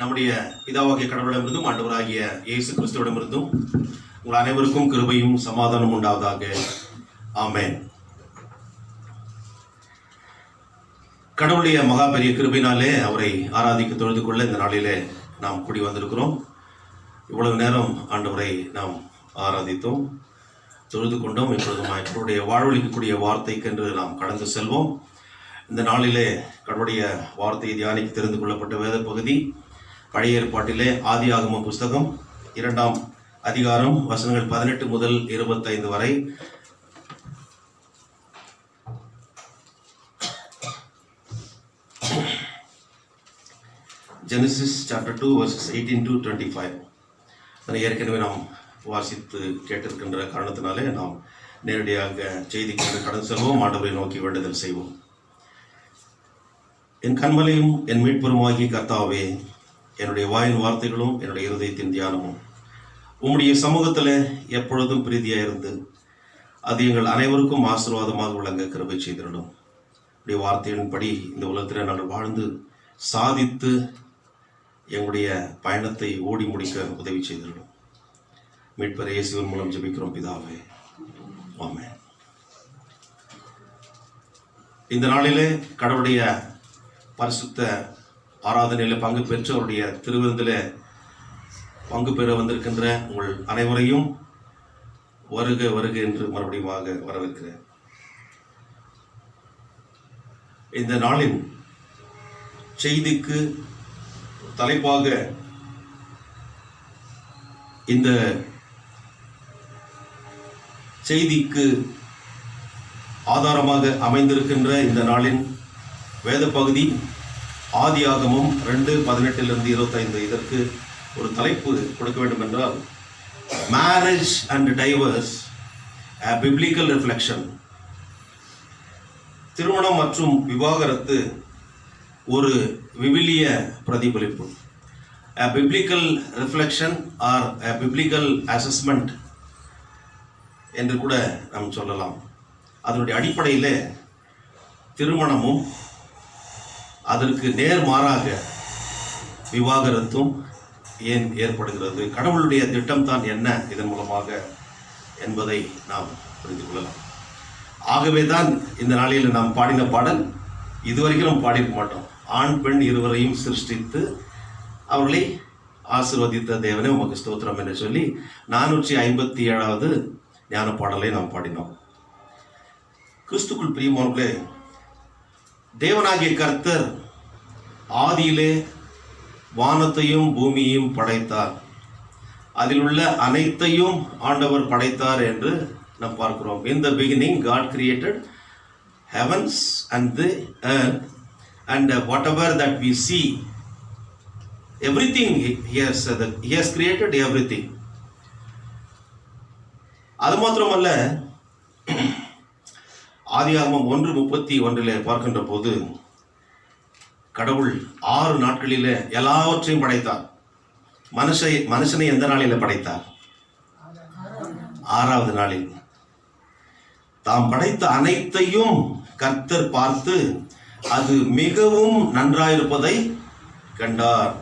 நம்முடைய பிதாவாகிய கடவுளிடமிருந்தும் ஆண்டவராகிய இயேசு கிறிஸ்துவிடமிருந்தும் உங்கள் அனைவருக்கும் கிருபையும் சமாதானம் உண்டாவதாக. ஆமென். கடவுளுடைய மகா பெரிய கிருபையினாலே அவரை ஆராதிக்க தொழுது கொள்ள இந்த நாளிலே நாம் கூடி வந்திருக்கிறோம். இவ்வளவு நேரம் ஆண்டவரை நாம் ஆராதித்தோம், தொழுது கொண்டோம். இப்பொழுது அவருடைய வாழ்வழிக்கக்கூடிய வார்த்தைக்கென்று நாம் கடந்து செல்வோம். இந்த நாளிலே கடவுளுடைய வார்த்தையை தியானிக்க தெரிந்து கொள்ளப்பட்ட வேத பகுதி பழைய ஏற்பாட்டிலே ஆதியாகமம் புஸ்தகம் 2ஆம் அதிகாரம் வசனங்கள் 18 முதல் 25 வரை. Genesis chapter 2 verses 18 to 25. அதை ஏற்கனவே நாம் வாசித்து கேட்டிருக்கின்ற காரணத்தினாலே நாம் நேரடியாக செய்திக்கு கடந்து செல்வோம். ஆண்டவரை நோக்கி வேண்டுதல் செய்வோம். என் கண்மலையும் என் மீட்பெருமாகிய கர்த்தாவே, என்னுடைய வாயின் வார்த்தைகளும் என்னுடைய இருதயத்தின் தியானமும் உம்முடைய சமூகத்தில் எப்பொழுதும் பிரீதியாக இருந்து அது எங்கள் அனைவருக்கும் ஆசீர்வாதமாக விளங்க கிருபை செய்திடணும். உடைய வார்த்தையின்படி இந்த உலகத்தில் நாங்கள் வாழ்ந்து சாதித்து எங்களுடைய பயணத்தை ஓடி முடிக்க உதவி செய்திடணும். மீட்பர் இயேசுவின் மூலம் ஜெபிக்கிறோம் பிதாவே, ஆமென். இந்த நாளிலே கடவுளுடைய பரிசுத்த ஆராதனையில் பங்கு பெற்று அவருடைய திருவிருந்தில் பங்கு பெற வந்திருக்கின்ற உங்கள் அனைவரையும் வருக வருக என்று மறுபடியும் வரவேற்கிறேன். இந்த நாளின் செய்திக்கு தலைப்பாக இந்த செய்திக்கு ஆதாரமாக அமைந்திருக்கின்ற இந்த நாளின் வேத பகுதி ஆதியாகமம் 2:18-25. இதற்கு ஒரு தலைப்பு கொடுக்க வேண்டும் என்றால், marriage and divorce a biblical reflection. திருமணம் மற்றும் விவாகரத்து ஒரு விவிலிய பிரதிபலிப்பு. a biblical reflection or a biblical assessment என்று கூட நாம் சொல்லலாம். அதனுடைய அடிப்படையில் திருமணமும் அதற்கு நேர்மாறாக விவாகரத்தும் ஏன் ஏற்படுகிறது, கடவுளுடைய திட்டம் தான் என்ன இதன் மூலமாக என்பதை நாம் புரிந்து கொள்ளலாம். ஆகவே தான் இந்த நாளில் நாம் பாடின பாடல் இதுவரைக்கும் நாம் பாடிக்க மாட்டோம். ஆண் பெண் இருவரையும் சிருஷ்டித்து அவர்களை ஆசீர்வதித்த தேவனே உமக்கு ஸ்தோத்திரம் என்று சொல்லி 457வது ஞான பாடலை நாம் பாடினோம். கிறிஸ்துக்குள் பிரியமானவர்களே, தேவனாகிய கர்த்தர் ஆதியிலே வானத்தையும் பூமியையும் படைத்தார், அதில் உள்ள அனைத்தையும் ஆண்டவர் படைத்தார் என்று நாம் பார்க்கிறோம். In the beginning God created heavens and the earth, and whatever that we see, everything he has created everything. அது மாத்திரமல்ல, ஆதியாகமம் 1:31 பார்க்கின்ற போது கடவுள் 6 நாட்களிலே எல்லாவற்றையும் படைத்தார். மனுஷனை எந்த நாளில் படைத்தார்? 6வது நாளில். தாம் படைத்த அனைத்தையும் கர்த்தர் பார்த்து அது மிகவும் நன்றாயிருப்பதை கண்டார்.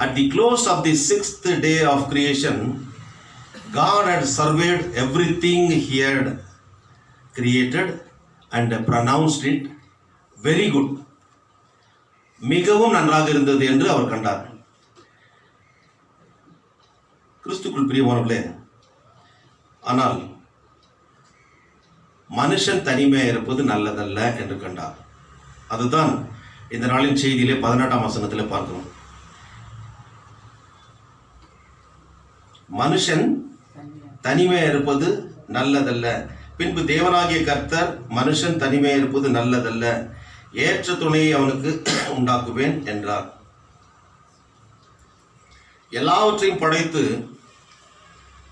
At the close of the 6th day of creation, God had surveyed everything he had created and pronounced it very good. மிகவும் நன்றாக இருந்தது என்று அவர் கண்டார். கிறிஸ்துக்குள் பிரியமானவர்களே, ஆனால் மனுஷன் தனிமையாக இருப்பது நல்லதல்ல என்று கண்டார். அதுதான் இந்த நாளின் செய்தியிலே 18ஆம் வசனத்தில் பார்க்கிறோம். மனுஷன் தனிமையாக இருப்பது நல்லதல்ல. பின்பு தேவனாகிய கர்த்தர் மனுஷன் தனிமையாக இருப்பது நல்லதல்ல, ஏற்ற துணையை அவனுக்கு உண்டாக்குவேன் என்றார். எல்லாவற்றையும் படைத்து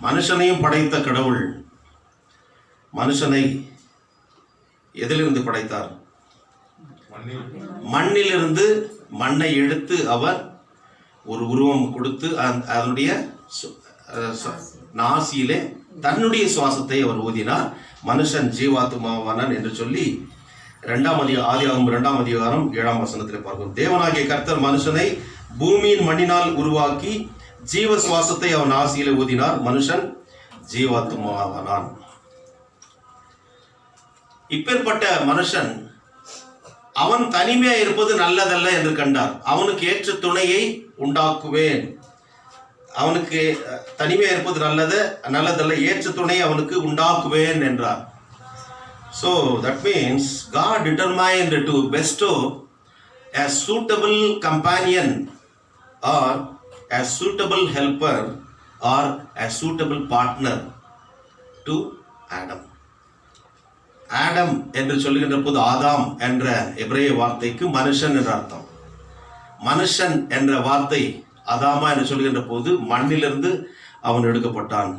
மனுஷனையும் படைத்த கடவுள் மனுஷனை எதிலிருந்து படைத்தார்? மண்ணிலிருந்து மண்ணை எடுத்து அவர் ஒரு உருவம் கொடுத்து அதனுடைய நாசியிலே தன்னுடைய சுவாசத்தை அவர் ஊதினார். மனுஷன் ஜீவாத்மாவானான் என்று சொல்லி ஆதியாகமம் 2ஆம் அதிகாரம் 7ஆம் வசனத்தில் பார்க்கிறோம். தேவனாகிய கர்த்தர் மனுஷனை பூமியின் மண்ணினால் உருவாக்கி ஜீவ சுவாசத்தை அவன் ஆசியிலே ஊதினார். மனுஷன் ஜீவாத்மாவானான். இப்பேற்பட்ட மனுஷன் அவன் தனிமையா இருப்பது நல்லதல்ல என்று கண்டார். அவனுக்கு ஏற்ற துணையை உண்டாக்குவேன். அவனுக்கு தனிமையா இருப்பது நல்லதல்ல, ஏற்ற துணை அவனுக்கு உண்டாக்குவேன் என்றார். So that means God determined to bestow a suitable companion or a suitable helper or a suitable partner to Adam. Adam என்று சொல்லுகின்ற போது ஆதாம் என்ற எபிரேய வார்த்தைக்கு மனுஷன் என்ற அர்த்தம். மனுஷன் என்ற வார்த்தை ஆதாமா என்று சொல்லுகின்ற போது மண்ணிலிருந்து அவன் எடுக்கப்பட்டான்.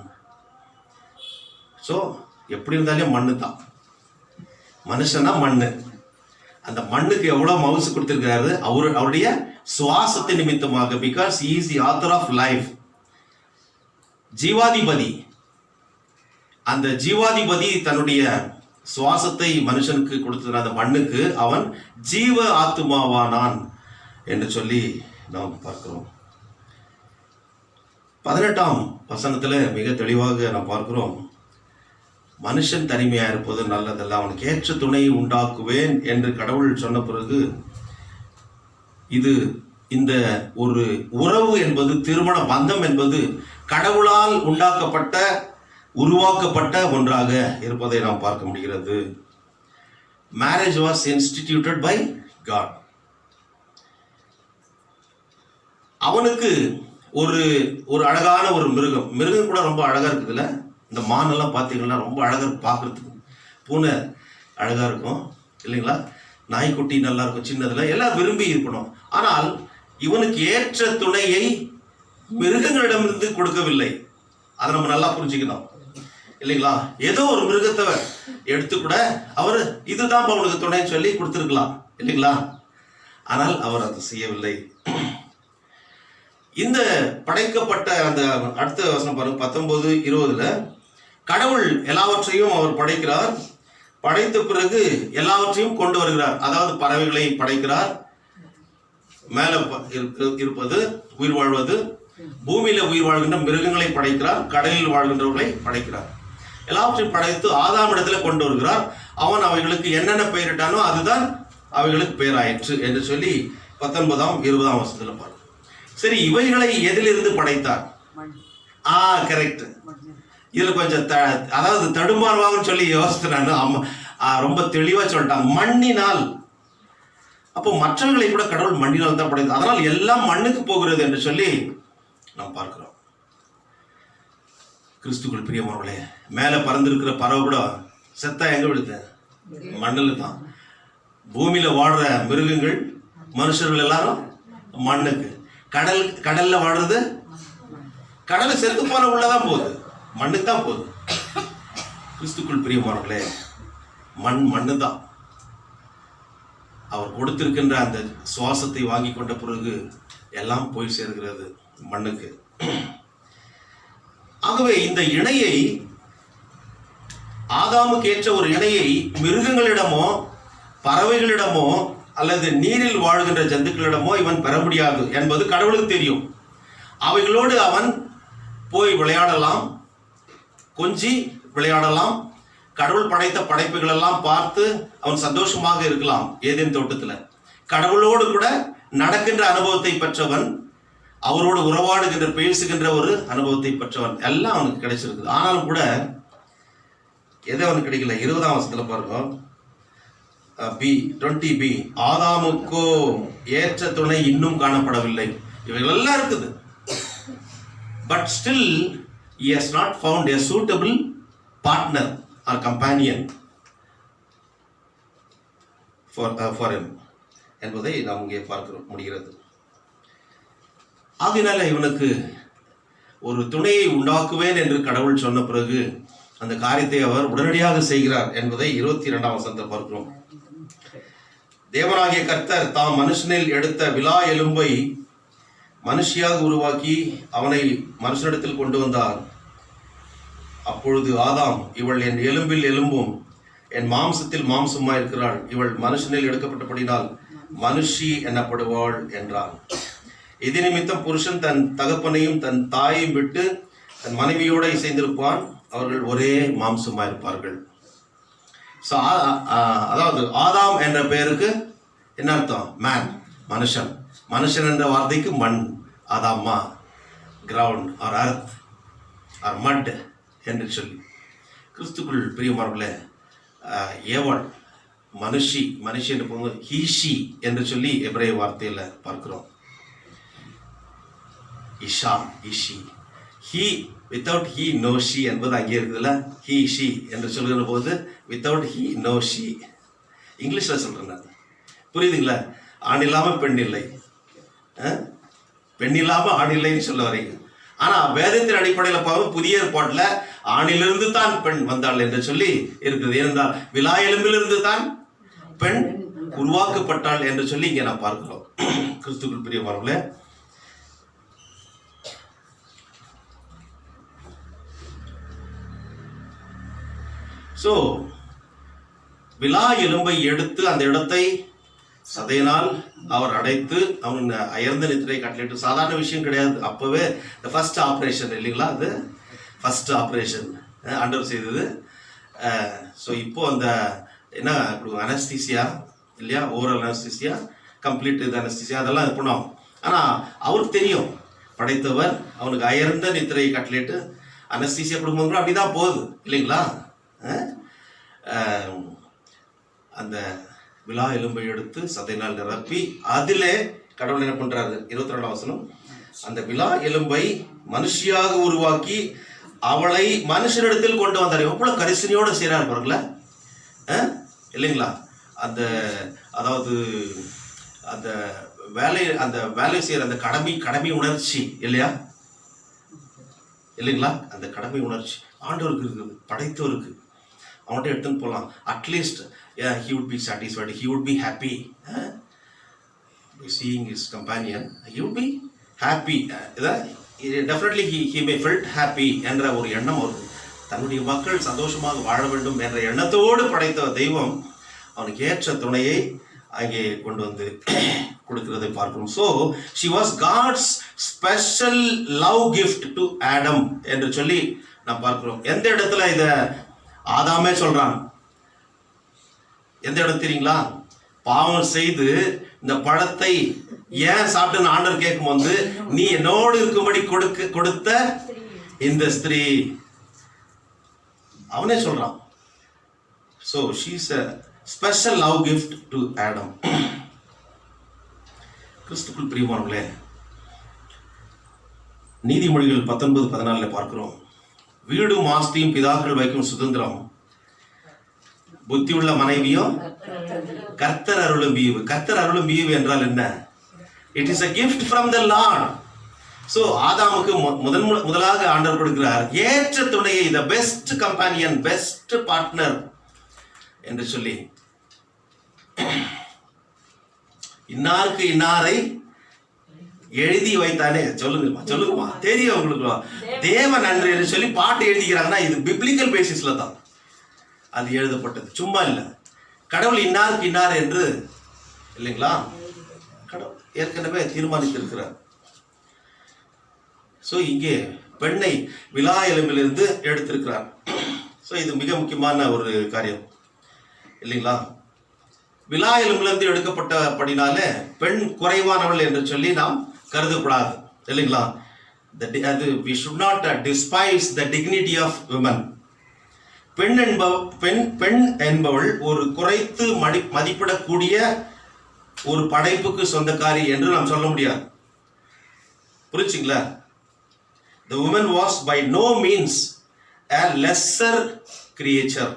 ஸோ எப்படி இருந்தாலே மண்ணு தான். மனுஷனா மண்ணு. அந்த மண்ணுக்கு எவ்வளவு மவுசு கொடுத்திருக்கிறாரு அவருடைய சுவாசத்தை நிமித்தமாக. Because he is the author of life. ஜீவாதிபதி. அந்த ஜீவாதிபதி தன்னுடைய சுவாசத்தை மனுஷனுக்கு கொடுத்த அந்த மண்ணுக்கு அவன் ஜீவ ஆத்துமாவானான் என்று சொல்லி நாம் பார்க்கிறோம். 18ஆம் வசனத்துல மிக தெளிவாக நாம் பார்க்கிறோம், மனுஷன் தனிமையா இருப்பது நல்லதல்ல, அவனுக்கு ஏற்ற துணையை உண்டாக்குவேன் என்று கடவுள் சொன்ன பிறகு இந்த ஒரு உறவு என்பது, திருமண பந்தம் என்பது கடவுளால் உருவாக்கப்பட்ட ஒன்றாக இருப்பதை நாம் பார்க்க முடிகிறது. Marriage was instituted by God. அவனுக்கு ஒரு அழகான ஒரு மிருகம் கூட ரொம்ப அழகா இருக்குதுல்ல. இந்த மானெல்லாம் பார்த்தீங்கன்னா ரொம்ப அழகா இருக்கு பார்க்கறதுக்கு. பூனை அழகா இருக்கும் இல்லைங்களா, நாய்க்குட்டி நல்லா இருக்கும், சின்னதுல எல்லாம் விரும்பி இருக்கணும். ஆனால் இவனுக்கு ஏற்ற துணையை மிருகங்களிடமிருந்து கொடுக்கவில்லை. அதை நம்ம நல்லா புரிஞ்சுக்கணும் இல்லைங்களா. ஏதோ ஒரு மிருகத்தை எடுத்து கூட அவர் இதுதான் அவனுக்கு துணைன்னு சொல்லி கொடுத்துருக்கலாம் இல்லைங்களா. ஆனால் அவர் அதை செய்யவில்லை. இந்த படைக்கப்பட்ட அந்த அடுத்த வசனம் பாருங்க, 19:20 கடவுள் எல்லாவற்றையும் அவர் படைக்கிறார். படைத்த பிறகு எல்லாவற்றையும் கொண்டு வருகிறார். அதாவது பறவைகளை படைக்கிறார், மேல இருப்பது உயிர் வாழ்வது, பூமியில உயிர் வாழ்கின்ற மிருகங்களை படைக்கிறார், கடலில் வாழ்கின்றவர்களை படைக்கிறார். எல்லாவற்றையும் படைத்து ஆதாம் இடத்துல கொண்டு வருகிறார். அவன் அவைகளுக்கு என்னென்ன பெயரிட்டானோ அதுதான் அவைகளுக்கு பெயராயிற்று என்று சொல்லி 19ஆம் 20ஆம் வசனத்துல பாருங்க. சரி, இவைகளை எதிலிருந்து படைத்தார்? கரெக்ட். இதுல கொஞ்சம் அதாவது தடுமாறுவாங்கன்னு சொல்லி யோசித்து ரொம்ப தெளிவா சொல்லிட்டாங்க, மண்ணினால். அப்போ மற்றவர்களை கூட கடவுள் மண்ணினால் தான் படைத்தார். அதனால் எல்லாம் மண்ணுக்கு போகிறது என்று சொல்லி நாம் பார்க்கிறோம். கிறிஸ்துக்குள் பிரியமானவர்களே, மேல பறந்திருக்கிற பறவை கூட செத்தா எங்க விழுது? மண்ணில் தான். பூமியில வாழ்ற மிருகங்கள், மனுஷர்கள் எல்லாரும் மண்ணுக்கு. கடல்ல வாழ்றது, கடல் செத்து போன உள்ளதான் போகுது, மண்ணுக்கு தான் போகுது. கிறிஸ்துக்குள் பிரியமானவர்களே, மண்ணு தான். அவர் கொடுத்திருக்கின்ற அந்த சுவாசத்தை வாங்கி கொண்ட பிறகு எல்லாம் போய் சேர்கிறது மண்ணுக்கு. ஆகவே இந்த இணையை, ஆதாமுக்கு ஏற்ற ஒரு இணையை மிருகங்களிடமோ பறவைகளிடமோ அல்லது நீரில் வாழ்கின்ற ஜந்துக்களிடமோ இவன் பெற முடியாது என்பது கடவுளுக்கு தெரியும். அவைகளோடு அவன் போய் விளையாடலாம், கொஞ்சி விளையாடலாம், கடவுள் படைத்த படைப்புகள் எல்லாம் பார்த்து அவன் சந்தோஷமாக இருக்கலாம். ஏதேன் தோட்டத்துல கடவுளோடு கூட நடக்கின்ற அனுபவத்தை பெற்றவன், அவரோடு உறவாடுகின்ற பேசுகின்ற ஒரு அனுபவத்தை பெற்றவன், எல்லாம் அவனுக்கு கிடைச்சிருக்குது. ஆனாலும் கூட எது அவனுக்கு கிடைக்கல? 20ஆம் வசனத்துல பாருங்க, B20B, ஆதாமுக்கோ ஏற்ற துணை இன்னும் காணப்படவில்லை. இவைகள் எல்லாம் இருக்குது, but still he has not found a suitable partner or companion for him என்பதை நாம் இங்கே பார்க்க முடிகிறது. ஆகினால இவனுக்கு ஒரு துணையை உண்டாக்குவேன் என்று கடவுள் சொன்ன பிறகு அந்த காரியத்தை அவர் உடனடியாக செய்கிறார் என்பதை 22ஆம் வசனத்தில் பார்க்கிறோம். தேவனாகிய கர்த்தர் தாம் மனுஷனில் எடுத்த விலா எலும்பை மனுஷியாக உருவாக்கி அவனை மனுஷனிடத்தில் கொண்டு வந்தார். அப்பொழுது ஆதாம், இவள் என் எலும்பில் எலும்பும் என் மாம்சத்தில் மாம்சமா இருக்கிறாள், இவள் மனுஷனில் எடுக்கப்பட்டபடினால் மனுஷி எனப்படுவாள் என்றான். இது நிமித்தம் புருஷன் தன் தகப்பனையும் தன் தாயையும் விட்டு தன் மனைவியோட இசைந்திருப்பான், அவர்கள் ஒரே மாம்சமா இருப்பார்கள். அதாவது ஆதாம் என்ற பெயருக்கு என்ன அர்த்தம்? மேன், மனுஷன். மனுஷன் என்ற வார்த்தைக்கு மண், ஆதாம்மா, கிரவுண்ட் ஆர் அர்த் ஆர் மட் என்று சொல்லி. கிறிஸ்துக்குள் பிரியமானவர்களே, ஏவாள் மனுஷி என்று போகும்போது ஹீஷி என்று சொல்லி எபிரேய வார்த்தையில பார்க்கிறோம். Isha, Ishi, he without he no she என்பது அங்கே இருக்குதுல்ல. ஹி ஷி என்று சொல்கிற போது வித்தவுட் ஹி நோ ஷி. இங்கிலீஷ்ல சொல்றேன் நான், புரியுதுங்களா? ஆண் இல்லாமல் பெண் இல்லை, பெண் இல்லாமல் ஆண் இல்லைன்னு சொல்ல வரீங்க. ஆனா வேதத்தின் அடிப்படையில் பார்க்கும் புதிய ஏற்பாட்டில் ஆணிலிருந்து தான் பெண் வந்தாள் என்று சொல்லி இருக்குது. ஏனென்றால் விலா எலும்பிலிருந்து தான் பெண் உருவாக்கப்பட்டாள் என்று சொல்லி இங்கே நான் பார்க்கிறோம். கிறிஸ்துக்குள் பிரியமானவர்களே, சோ விலா எலும்பை எடுத்து அந்த இடத்தை சதையினால் அவர் அடைத்து அவன் அயர்ந்த நித்திரை கட்டளிட்டு, சாதாரண விஷயம் கிடையாது. அப்பவே ஃபர்ஸ்ட் ஆப்ரேஷன் இல்லைங்களா, அது ஃபர்ஸ்ட் ஆப்ரேஷன் ஆண்டவர் செய்தது. ஸோ இப்போ அந்த என்ன அனஸ்தீசியா இல்லையா, ஓரல் அனஸ்தீசியா, கம்ப்ளீட் இது அனஸ்தீசியா, அதெல்லாம் இது பண்ணுவோம். ஆனால் அவருக்கு தெரியும் படைத்தவர் அவனுக்கு அயர்ந்த நித்திரை கட்டளிட்டு அனஸ்தீசியா கொடுக்கும்போது கூட அப்படிதான் போகுது இல்லைங்களா. அந்த விலா எலும்பை எடுத்து சதையினால் நிரப்பி அதிலே கடவுள் என்ன பண்றாரு? 22ஆம் வசனம், அந்த விலா எலும்பை மனுஷியாக உருவாக்கி அவளை மனுஷனிடத்தில் கொண்டு வந்தார். எவ்வளவு கரிசனையோட செய்யறாரு பாருங்கள, இல்லைங்களா? அந்த அதாவது அந்த வேலை செய்யற அந்த கடமை உணர்ச்சி இல்லையா, இல்லைங்களா? அந்த கடமை உணர்ச்சி ஆண்டவருக்கு இருக்குது, படைத்தவருக்கு. அவன்கிட்ட எடுத்துன்னு போகலாம். At least he would be satisfied, he would be happy by seeing his companion, he would be happy. Definitely he may felt happy என்ற ஒரு எண்ணம் அவருக்கு. தன்னுடைய மக்கள் சந்தோஷமாக வாழ வேண்டும் என்ற எண்ணத்தோடு படைத்த தெய்வம் அவனுக்கு ஏற்ற துணையை அங்கே கொண்டு வந்து கொடுக்கிறதை பார்க்கிறோம். So she was God's special love gift to Adam என்று சொல்லி நாம் பார்க்கிறோம். எந்த இடத்துல இத ஆதாமே சொல்றான்? எந்த இடம் தெரியுங்களா? பாவம் செய்து இந்த பழத்தை ஏன் சாப்பிட்டு ஆண்டவர் கேட்கும் போது, நீ என்னோடு இருக்கும்படி கொடுத்த இந்த ஸ்திரீ, அவனே சொல்றான். So she is a special love gift to Adam. கிறிஸ்துக்குள் பிரியமானவர்களே, நீதிமொழிகள் 19:14 பார்க்கிறோம். வீடும் ஆஸ்தியும் பிதாக்கள் வைக்கும் சுதந்திரம், புத்தியுள்ள மனைவியும் கர்த்தர் அருளும் ஈவு. கர்த்தர் அருளும் ஈவு என்றால் என்ன? It is a gift from the Lord. So ஆதாமுக்கு முதலாக ஆண்டவர் கொடுக்கிறார் ஏற்ற துணையை, the best companion, best partner என்று சொல்லி. இன்னாருக்கு இன்னாரை எழுதி வைத்தானே, சொல்லுங்கம்மா தெரியும் உங்களுக்கு. தேவன் அன்று என்று சொல்லி பாட்டு எழுதிக்கிறாங்கன்னா இது பிப்ளிக்கல் பேசிஸ்ல தான் அது எழுதப்பட்டது, சும்மா இல்லை. கடவுள் இன்னாருக்கு இன்னார் என்று இல்லைங்களா, கடவுள் ஏற்கனவே தீர்மானித்திருக்கிறார். ஸோ இங்கே பெண்ணை விலா எலும்பிலிருந்து எடுத்திருக்கிறார். ஸோ இது மிக முக்கியமான ஒரு காரியம் இல்லைங்களா. விலா எலும்பிலிருந்து எடுக்கப்பட்டபடினாலே பெண் குறைவானவள் என்று சொல்லி நாம் கருதக்கூடாது இல்லைங்களா. we should not despise the dignity of women. பெண் என்பவள் ஒரு குறைத்து மதிப்பிடக்கூடிய ஒரு படைப்புக்கு சொந்தக்காரி என்று நாம் சொல்ல முடியாது. புரிச்சுங்களா? The woman was by no means a lesser creature.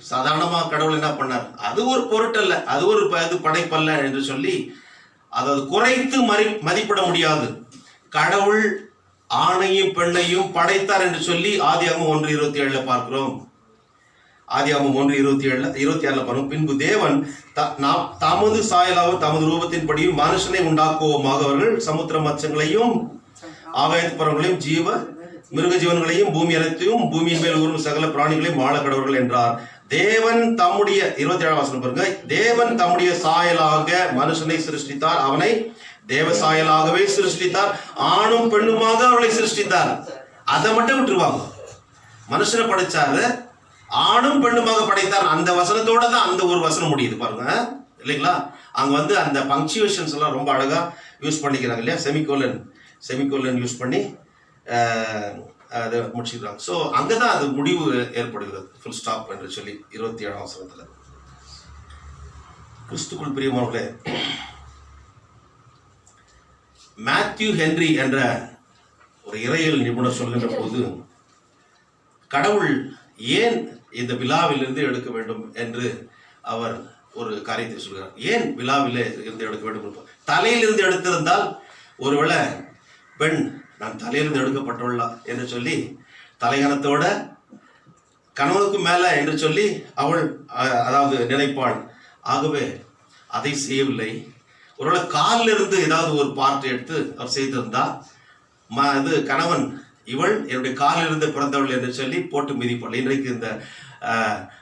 சாதாரணமா கடவுள் என்ன பண்ணார்? அது ஒரு பொருட்டல்ல, அது ஒரு படைப்பல்ல என்று சொல்லி அதாவது குறைத்து மதிப்பிட முடியாது. கடவுள் ஆணையும் பெண்ணையும் படைத்தார் என்று சொல்லி ஆதியாகமம் 1:27 பார்க்கிறோம். ஆதியாகமம் 1:26 பார்க்கிறோம். பின்பு தேவன் தமது சாயலாவும் தமது ரூபத்தின்படியும் மனுஷனை உண்டாக்குவோமாக, அவர்கள் சமுத்திர மச்சங்களையும் ஆகாயத்து பறவைகளையும் மிருக ஜீவன்களையும் பூமி அனைத்தையும் பூமியின் மேல் ஊரும் சகல பிராணிகளையும் வாழ கடவர்கள் என்றார். தேவன் தம்முடைய 27 வசனம் பாருங்க, தேவன் தம்முடைய சாயலாக மனுஷனை சிருஷ்டித்தார், அவனை தேவ சாயலாகவே சிருஷ்டித்தார், ஆணும் பெண்ணுமாக அவளை சிருஷ்டித்தார். அதை மட்டும் விட்டுருவாங்க. மனுஷனை படைச்சாரு, ஆணும் பெண்ணுமாக படைத்தார். அந்த வசனத்தோட தான் அந்த ஒரு வசனம் முடியுது பாருங்க, இல்லைங்களா? அங்க வந்து அந்த பங்க்சுவேஷன்ஸ் எல்லாம் ரொம்ப அழகா யூஸ் பண்ணிக்கிறாங்க இல்லையா? செமிகோலன் யூஸ் பண்ணி அதை முடிச்சுக்கிறாங்க. ஸோ அங்கதான் அது முடிவு ஏற்படுகிறது, ஃபுல் ஸ்டாப் என்று சொல்லி 27 வசனத்துல. கிறிஸ்துக்குள் பிரியமானவர்களே, மேத்யூ ஹென்றி என்ற ஒரு இறையியல் நிபுணர் சொல்கின்ற போது, கடவுள் ஏன் இந்த விழாவிலிருந்து எடுக்க வேண்டும் என்று அவர் ஒரு காரியத்தை சொல்கிறார். ஏன் விழாவிலே இருந்து எடுக்க வேண்டும்? தலையிலிருந்து எடுத்திருந்தால் ஒருவேளை பெண் நான் தலையிலிருந்து எடுக்கப்பட்டுள்ளா என்று சொல்லி தலைகணத்தோட கணவனுக்கு மேல என்று சொல்லி அவள் அதாவது நினைப்பாள். ஆகவே அதை செய்யவில்லை. ஒருவேளை காலில் இருந்து ஏதாவது ஒரு பார்ட் எடுத்து அவர் செய்திருந்தா இது கணவன் இவள் என்னுடைய காலில் இருந்து பிறந்தவள் என்று சொல்லி போட்டு மிதிப்பாள். இன்றைக்கு இந்த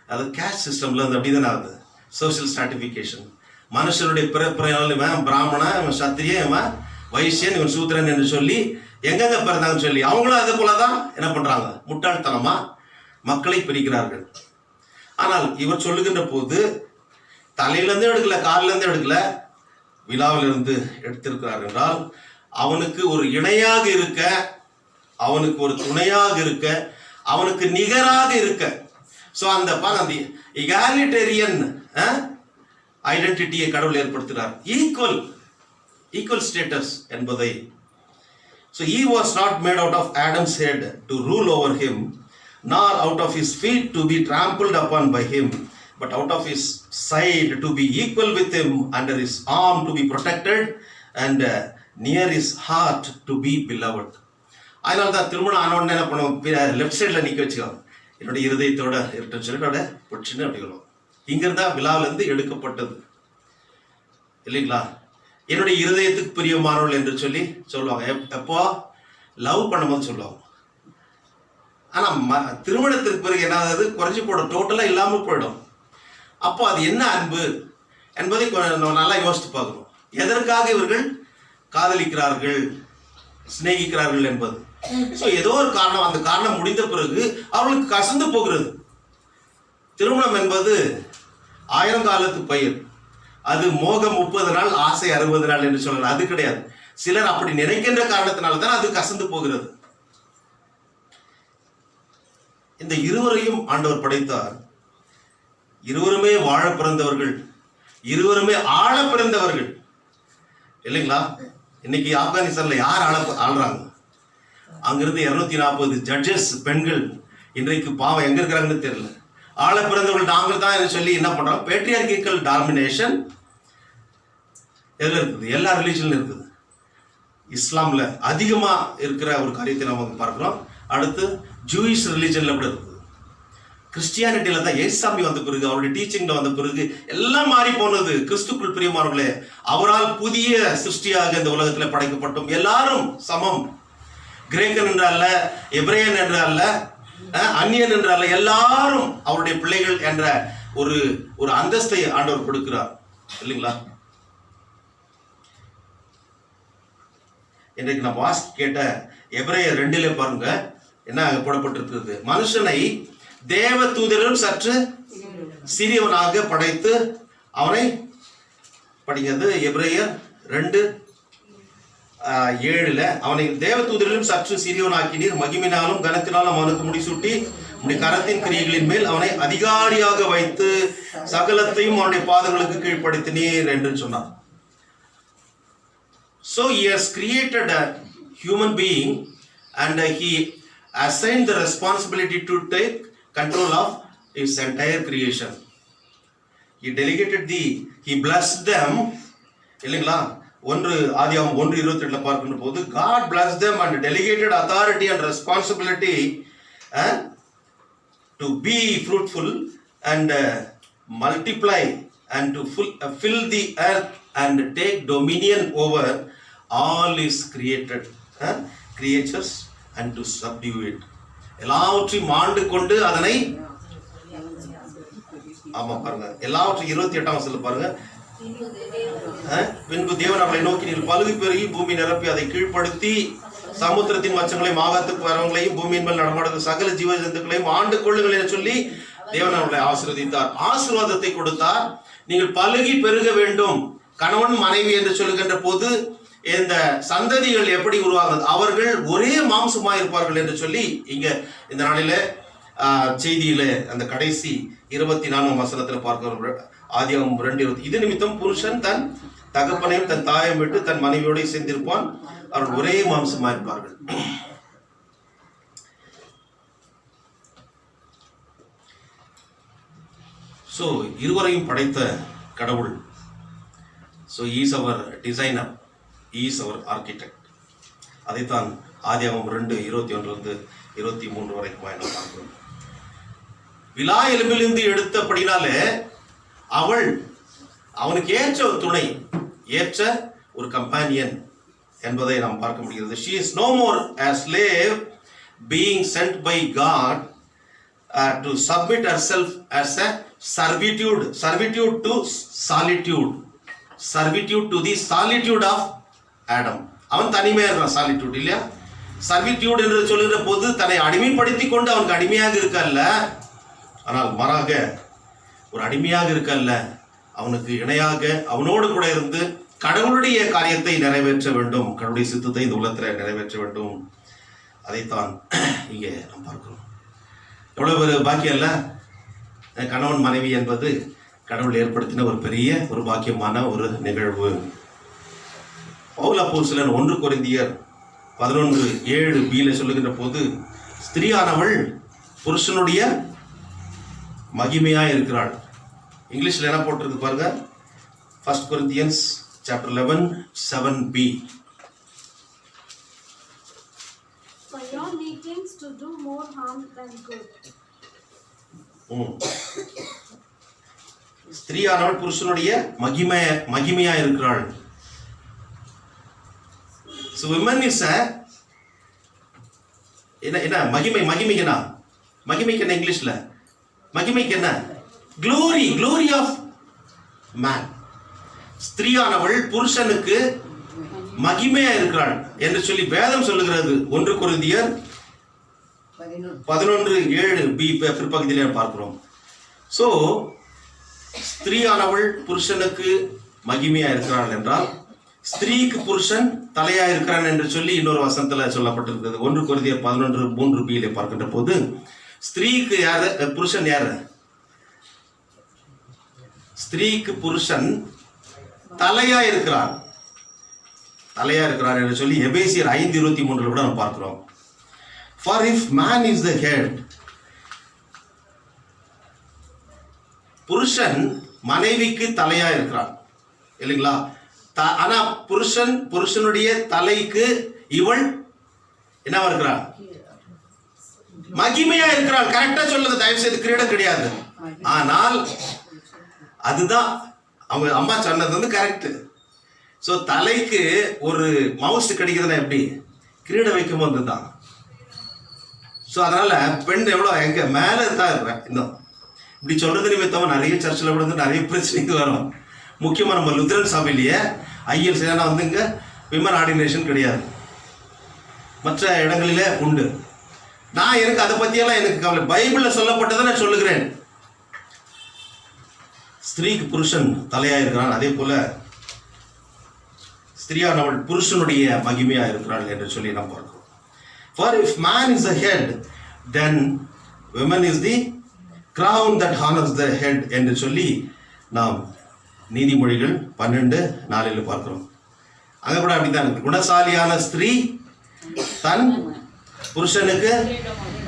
அதாவது கேஸ்ட் சிஸ்டம்ல வந்து அப்படிதான் ஆகுது. சோசியல் ஸ்ட்ராட்டிஃபிகேஷன், மனுஷனுடைய பிறப்பிறையால் இவன் பிராமணன், இவன் சத்திரியன், இவன் வைசியன், இவன் சூத்திரன் என்று சொல்லி எங்கெங்க பிறந்தாங்கன்னு சொல்லி அவங்களும் அதே போலதான் என்ன பண்றாங்க, முட்டாள்தனமா மக்களை பிரிக்கிறார்கள். ஆனால் இவர் சொல்லுகின்ற போது தலையிலிருந்து எடுக்கல, காலிலிருந்து எடுக்கல, விழாவிலிருந்து எடுத்திருக்கிறார் என்றால் அவனுக்கு ஒரு இணையாக இருக்க, அவனுக்கு ஒரு துணையாக இருக்க, அவனுக்கு நிகராக இருக்க. ஸோ அந்த இகாலிட்டேரியன் ஐடென்டிட்டியை கடவுள் ஏற்படுத்துகிறார். ஈக்குவல் ஸ்டேட்டஸ் என்பதை. So he was not made out of Adam's head to rule over him, nor out of his feet to be trampled upon by him, but out of his side to be equal with him, under his arm to be protected, and near his heart to be beloved. அதனால தான் திருமணம் ஆனோடனே என்ன பண்ணுவோம், left சைடில் நிற்க வச்சுக்கோம், என்னுடைய இருதயத்தோட இருட்டுன்னு சொல்லி என்னோட பிடிச்சின்னு அப்படி சொல்லுவோம். இங்கிருந்தா விழாவிலிருந்து எடுக்கப்பட்டது இல்லைங்களா? என்னுடைய இருதயத்துக்கு பிரியமானவள் என்று சொல்லி சொல்லுவாங்க. எப்போ லவ் பண்ணும்போது சொல்லுவாங்க. ஆனால் திருமணத்திற்கு பிறகு என்னாவது குறைஞ்சி போடும், டோட்டலாக இல்லாமல் போயிடும். அப்போ அது என்ன அன்பு என்பதை நல்லா யோசித்து பார்க்கணும். எதற்காக இவர்கள் காதலிக்கிறார்கள், சிநேகிக்கிறார்கள் என்பது. ஸோ ஏதோ ஒரு காரணம், அந்த காரணம் முடிந்த பிறகு அவர்களுக்கு கசந்து போகிறது. திருமணம் என்பது 1000 காலத்து பயிர். அது மோகம் 30 நாள், ஆசை 60 நாள் என்று சொல்லலாம். அது கிடையாது. சிலர் அப்படி நினைக்கின்ற காரணத்தினால தான் அது கசந்து போகிறது. இந்த இருவரையும் ஆண்டவர் படைத்தார். இருவருமே வாழ பிறந்தவர்கள், இருவருமே ஆள பிறந்தவர்கள் இல்லைங்களா? இன்னைக்கு ஆப்கானிஸ்தான்ல யார் ஆள்றாங்க? அங்கிருந்து 240 ஜட்ஜஸ் பெண்கள் இன்றைக்கு பாவம் எங்க இருக்கிறாங்கன்னு தெரியல. ஆள பிறந்தவர்கள் நாங்கள் தான் சொல்லி என்ன பண்றோம்? பேட்ரியார்கிக்கல் டாமினேஷன் எதுல இருக்குது? எல்லா ரிலீஜன்ல இருக்குது. இஸ்லாம்ல அதிகமா இருக்கிற ஒரு காரியத்தை நம்ம பார்க்கிறோம். அடுத்து ஜூயிஷ் ரிலீஜன்ல கூட இருக்குது. கிறிஸ்டியானிட்டியில தான் ஏசாமி வந்த பிறகு, அவருடைய டீச்சிங்ல வந்த பிறகு எல்லாம் மாறி போனது. கிறிஸ்துக்குள் பிரியமானவர்களே, அவரால் புதிய சிருஷ்டியாக இந்த உலகத்தில் படைக்கப்பட்டோம். எல்லாரும் சமம். கிரேக்கன் என்று அல்ல, எபிரேயன் என்று அல்ல, அந்நியன் என்று அல்ல, எல்லாரும் அவருடைய பிள்ளைகள் என்ற ஒரு அந்தஸ்தை ஆண்டவர் கொடுக்கிறார் இல்லைங்களா? இன்றைக்கு நான் வாசிக்க கேட்ட எபிரேயர் 2 பாருங்க என்ன போடப்பட்டிருக்கிறது. மனுஷனை தேவ தூதரும் சற்று சிறியவனாக படைத்து அவனை படிக்கிறது. எபிரேயர் 2:7 அவனை தேவ தூதரிலும் சற்று சிறியவனாக்கினீர், மகிமையினாலும் கனத்தினாலும் அவனுக்கு முடிசூட்டி உடைய கரத்தின் கிரியைகளின் மேல் அவனை அதிகாரியாக வைத்து சகலத்தையும் அவனுடைய பாதங்களுக்கு கீழ்ப்படுத்தினீர் என்று சொன்னார். So he has created a human being and he assigned the responsibility to take control of his entire creation. He delegated he blessed them இல்லைங்களா? ஆதியாகமம் 1:28 பார்க்கின்ற போது God blessed them and delegated authority and responsibility to be fruitful and multiply and to fill the earth and take dominion over all his created creatures and to subdue it. எல்லாவற்றையும் ஆண்டு கொண்டு அதனை ஆமா பாருங்க, எல்லாவற்றும் 28ஆம் வசனத்துல பாருங்க, பின்பு தேவன் அவர்களை நோக்கி, நீங்கள் பலுகி பெருகி பூமி நிரப்பி அதை கீழ்ப்படுத்தி சமுத்திரத்தின் மச்சங்களையும் ஆகாத்துக்கு வரவங்களையும் பூமியின் மேல் நடமாடுகிற சகல ஜீவ ஜந்துக்களையும் ஆண்டு கொள்ளுங்கள் என்று சொல்லி தேவன் அவர்களை ஆசீர்வதித்தார். ஆசீர்வாதத்தை கொடுத்தார். நீங்கள் பலுகி பெருக வேண்டும். கணவன் மனைவி என்று சொல்லுகின்ற போது இந்த சந்ததிகள் எப்படி உருவாகுது, அவர்கள் ஒரே மாம்சமாக இருப்பார்கள் என்று சொல்லி இங்க இந்த நாளில செய்தியில அந்த கடைசி 24ஆம் வசனத்தில் பார்க்கிறோம். ஆதியாகமம் 2:20. இது நிமித்தம் புருஷன் தன் தகப்பனையும் தன் தாயையும் விட்டு தன் மனைவியோட சேர்ந்திருப்பான், அவர்கள் ஒரே மாம்சமா இருப்பார்கள். ஸோ இருவரையும் படைத்த கடவுள், ஸோ ஈஸ் அவர் டிசைனர், ஈஸ் அவர் ஆர்கிடெக்ட். அதைத்தான் ஆதியாகமம் 2:21 23 வரைக்கும் பார்க்கிறோம். விலா எலும்பிலிருந்து எடுத்தபடினாலே அவனுக்கு ஏற்ற ஒரு துணை, ஏற்ற ஒரு கம்பானியன் என்பதை நாம் பார்க்க முடிகிறது. She is no more a slave being sent by God to submit herself as a servitude to the solitude of Adam. அவன் தனிமையா இருக்கான், சாலிட்யூட் இல்லையா? சர்விட்யூட் என்று சொல்லுகிற போது தன்னை அடிமைப்படுத்தி கொண்டு அவனுக்கு அடிமையாக இருக்கல்ல, ஆனால் மாறாக ஒரு அடிமையாக இருக்கல்ல, அவனுக்கு இணையாக அவனோடு கூட இருந்து கடவுளுடைய காரியத்தை நிறைவேற்ற வேண்டும், கடவுளுடைய சித்தத்தை இந்த உலகத்தில் நிறைவேற்ற வேண்டும். அதைத்தான் இங்கே நாம் பார்க்கிறோம். எவ்வளவு ஒரு பாக்கியம் இல்ல, கணவன் மனைவி என்பது கடவுள் ஏற்படுத்தின ஒரு பெரிய ஒரு பாக்கியமான ஒரு நிகழ்வு. பவுல் அப்போஸ்தலன் 1 கொரிந்தியர் 11:7b சொல்லுகின்ற போது, ஸ்திரீயானவள் புருஷனுடைய மகிமையா இருக்கிறாள். இங்கிலீஷ்ல என்ன போட்டிருக்கு பாருங்க, 1 Corinthians chapter 11:7b. For your meetings to do more harm than good. ஸ்திரீயானவள் புருஷனுடைய மகிமையா இருக்கிறாள். So women is என்ன மகிமைக்கு என்ன இங்கிலீஷ்ல மகிமைக்கு என்ன? glory of man. ஸ்திரீயானவள் புருஷனுக்கு மகிமையா இருக்கிறாள் என்று சொல்லி வேதம் சொல்லுகிறது. 1 கொரிந்தியர் 11:7b பிற்பகுதியிலே பார்க்கிறோம். சோ ஸ்திரீயானவள் புருஷனுக்கு மகிமையா இருக்கிறாள் என்றால், ஸ்திரீக்கு புருஷன் தலையா இருக்கிறான் என்று சொல்லி இன்னொரு வசனத்துல சொல்லப்பட்டிருக்கிறது. 1 கொரிந்தியர் 11:3b பார்க்கின்ற போது, ஸ்திரீக்கு யாரு புருஷன்? யாரு? ஸ்திரீக்கு புருஷன் தலையா இருக்கிறார் என்று சொல்லி எபேசியர் 5:23 கூட நம்ம பார்க்கிறோம். For if man is the head, புருஷன் மனைவிக்கு தலையா இருக்கிறான் இல்லைங்களா? ஆனா புருஷனுடைய தலைக்கு இவள் என்னவா இருக்கிறாள்? மகிமையா இருக்கிறாள். கரெக்டா சொல்லுங்க, தயவு செய்து கிரீடம் கிடையாது. ஆனால் அதுதான் அவங்க அம்மா சொன்னது வந்து கரெக்ட். ஸோ தலைக்கு ஒரு மவுஸ் கிடைக்குதுன்னா எப்படி? கிரீடம் வைக்கும் போது தான். ஸோ அதனால பெண் எவ்வளோ எங்க மேலே தான் இருக்கிறேன். இன்னும் இப்படி சொல்றது நிமித்தமாக நிறைய சர்ச்சில் கூட வந்து நிறைய பிரச்சனைகள் வரும். முக்கியமாக நம்ம லுத்ரன் சபையிலேயே ஐயர் சேனா வந்து இங்கே விமன் ஆர்டினேஷன் கிடையாது, மற்ற இடங்களிலே உண்டு. நான் எனக்கு அதை பற்றியெல்லாம் எனக்கு கவலை. பைபிளில் சொல்லப்பட்டதை நான் சொல்லுகிறேன். ஸ்திரீக்கு புருஷன் தலையா இருக்கிறான், அதே போல ஸ்திரீயானவள் புருஷனுடைய மகிமையா இருக்கிறாள் என்று சொல்லி நாம் பார்க்கிறோம். For if man is the head, then woman is the crown that honors the head என்று சொல்லி நாம் நீதிமொழிகள் 12:4 பார்க்கிறோம். அங்க கூட அப்படித்தான் இருக்கு. குணசாலியான ஸ்திரீ தன் புருஷனுக்கு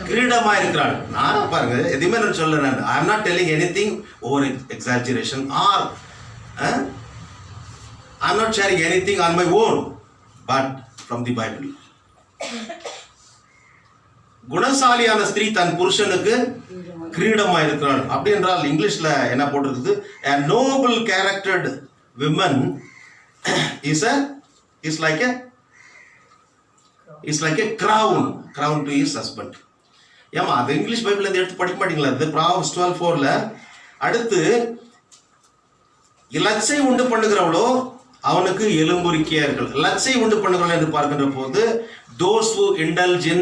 கிரீடமா இருக்கிறாள். நான் பாருங்க எதுவுமே நான் சொல்ல, I am not telling anything over exaggeration or I am not sharing anything on my own, but from the Bible. குணசாலியான ஸ்திரீ தன் புருஷனுக்கு கிரீடமா இருக்கிறாள். அப்படி என்றால் இங்கிலீஷ்ல என்ன போட்டிருக்குது? a noble charactered woman is like a crown to his husband. ஏமா அது இங்கிலீஷ் பைபிள்ல இருந்து எடுத்து படிக்க மாட்டீங்களா? அது Proverbs 12:4 அடுத்து லச்சை உண்டு பண்ணுகிறவளோ அவனுக்கு எலும்புரிக்கையார்கள். லச்சை உண்டு பண்ணுகிறவள் என்று பார்க்கின்ற போது those who indulge in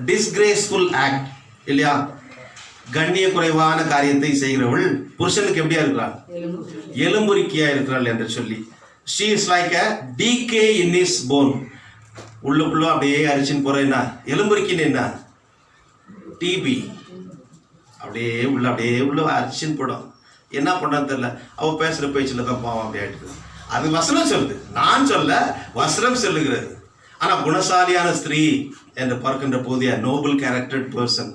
disgraceful act, இல்லையா, கண்ணிய குறைவான காரியத்தை செய்கிறவள் புருஷனுக்கு எப்படியா இருக்கிறாள்? எலும்புரிக்கையா இருக்கிறாள் என்று சொல்லி. she is like a decay in his bone. உள்ளுக்குள்ள அப்படியே அரிச்சின்னு போற என்ன எலும்புரிக்கின்னு என்ன டிபி அப்படியே உள்ள அரிச்சின்னு போடும். என்ன பண்ணான்னு தெரியல. அவ பேசுற பேச்சுல தான் பாவம் அப்படி ஆயிட்டு. அது வசனம் சொல்லுது, நான் சொல்ல வசனம் சொல்லுகிறது. ஆனா குணசாலியான ஸ்திரீ என்று பார்க்கின்ற போது நோபல் கேரக்டர்ட் பர்சன்.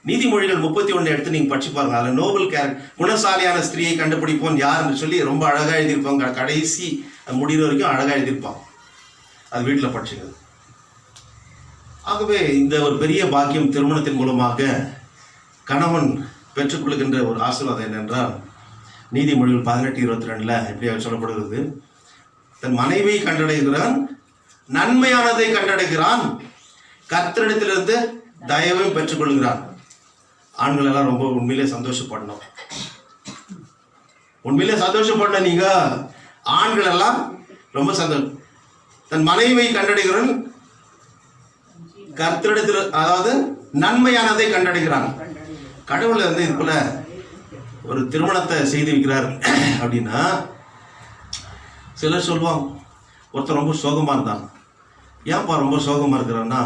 நீதிமொழிகள் 31 எடுத்து நீங்க படிச்சு பாருங்க. அதுல நோபல் கேரக்டர் குணசாலியான ஸ்திரீயை கண்டுபிடிப்போம் யார் என்று சொல்லி ரொம்ப அழகா எழுதியிருப்பாங்க. கடைசி முடிகிற வரைக்கும் அழகா எழுதியிருப்பான். அது வீட்டில் படிச்சுங்க. ஆகவே இந்த ஒரு பெரிய பாக்கியம் திருமணத்தின் மூலமாக கணவன் பெற்றுக்கொள்கின்ற ஒரு ஆசீர்வாதம் என்னென்றால் நீதிமொழிகள் 18:22 எப்படி சொல்லப்படுகிறது? தன் மனைவியை கண்டடைகிறான், நன்மையானதை கண்டடைகிறான், கர்த்தரிடத்திலிருந்து தயவையும் பெற்றுக்கொள்கிறான். ஆண்கள் எல்லாம் ரொம்ப உண்மையிலே சந்தோஷப்படணும். உண்மையிலே சந்தோஷப்படணும். நீங்க ஆண்கள் எல்லாம் ரொம்ப சந்தோஷம். தன் மனைவியை கண்டடைகிறான், கர்த்தரிடத்தில், அதாவது நன்மையானதை கண்டடைகிறான். கடவுளை இது போல ஒரு திருமணத்தை செய்து வைக்கிறார் அப்படின்னா சிலர் சொல்லுவாங்க, ஒருத்தர் ரொம்ப சோகமா இருந்தான். ஏன்பா ரொம்ப சோகமா இருக்கிறான்னா,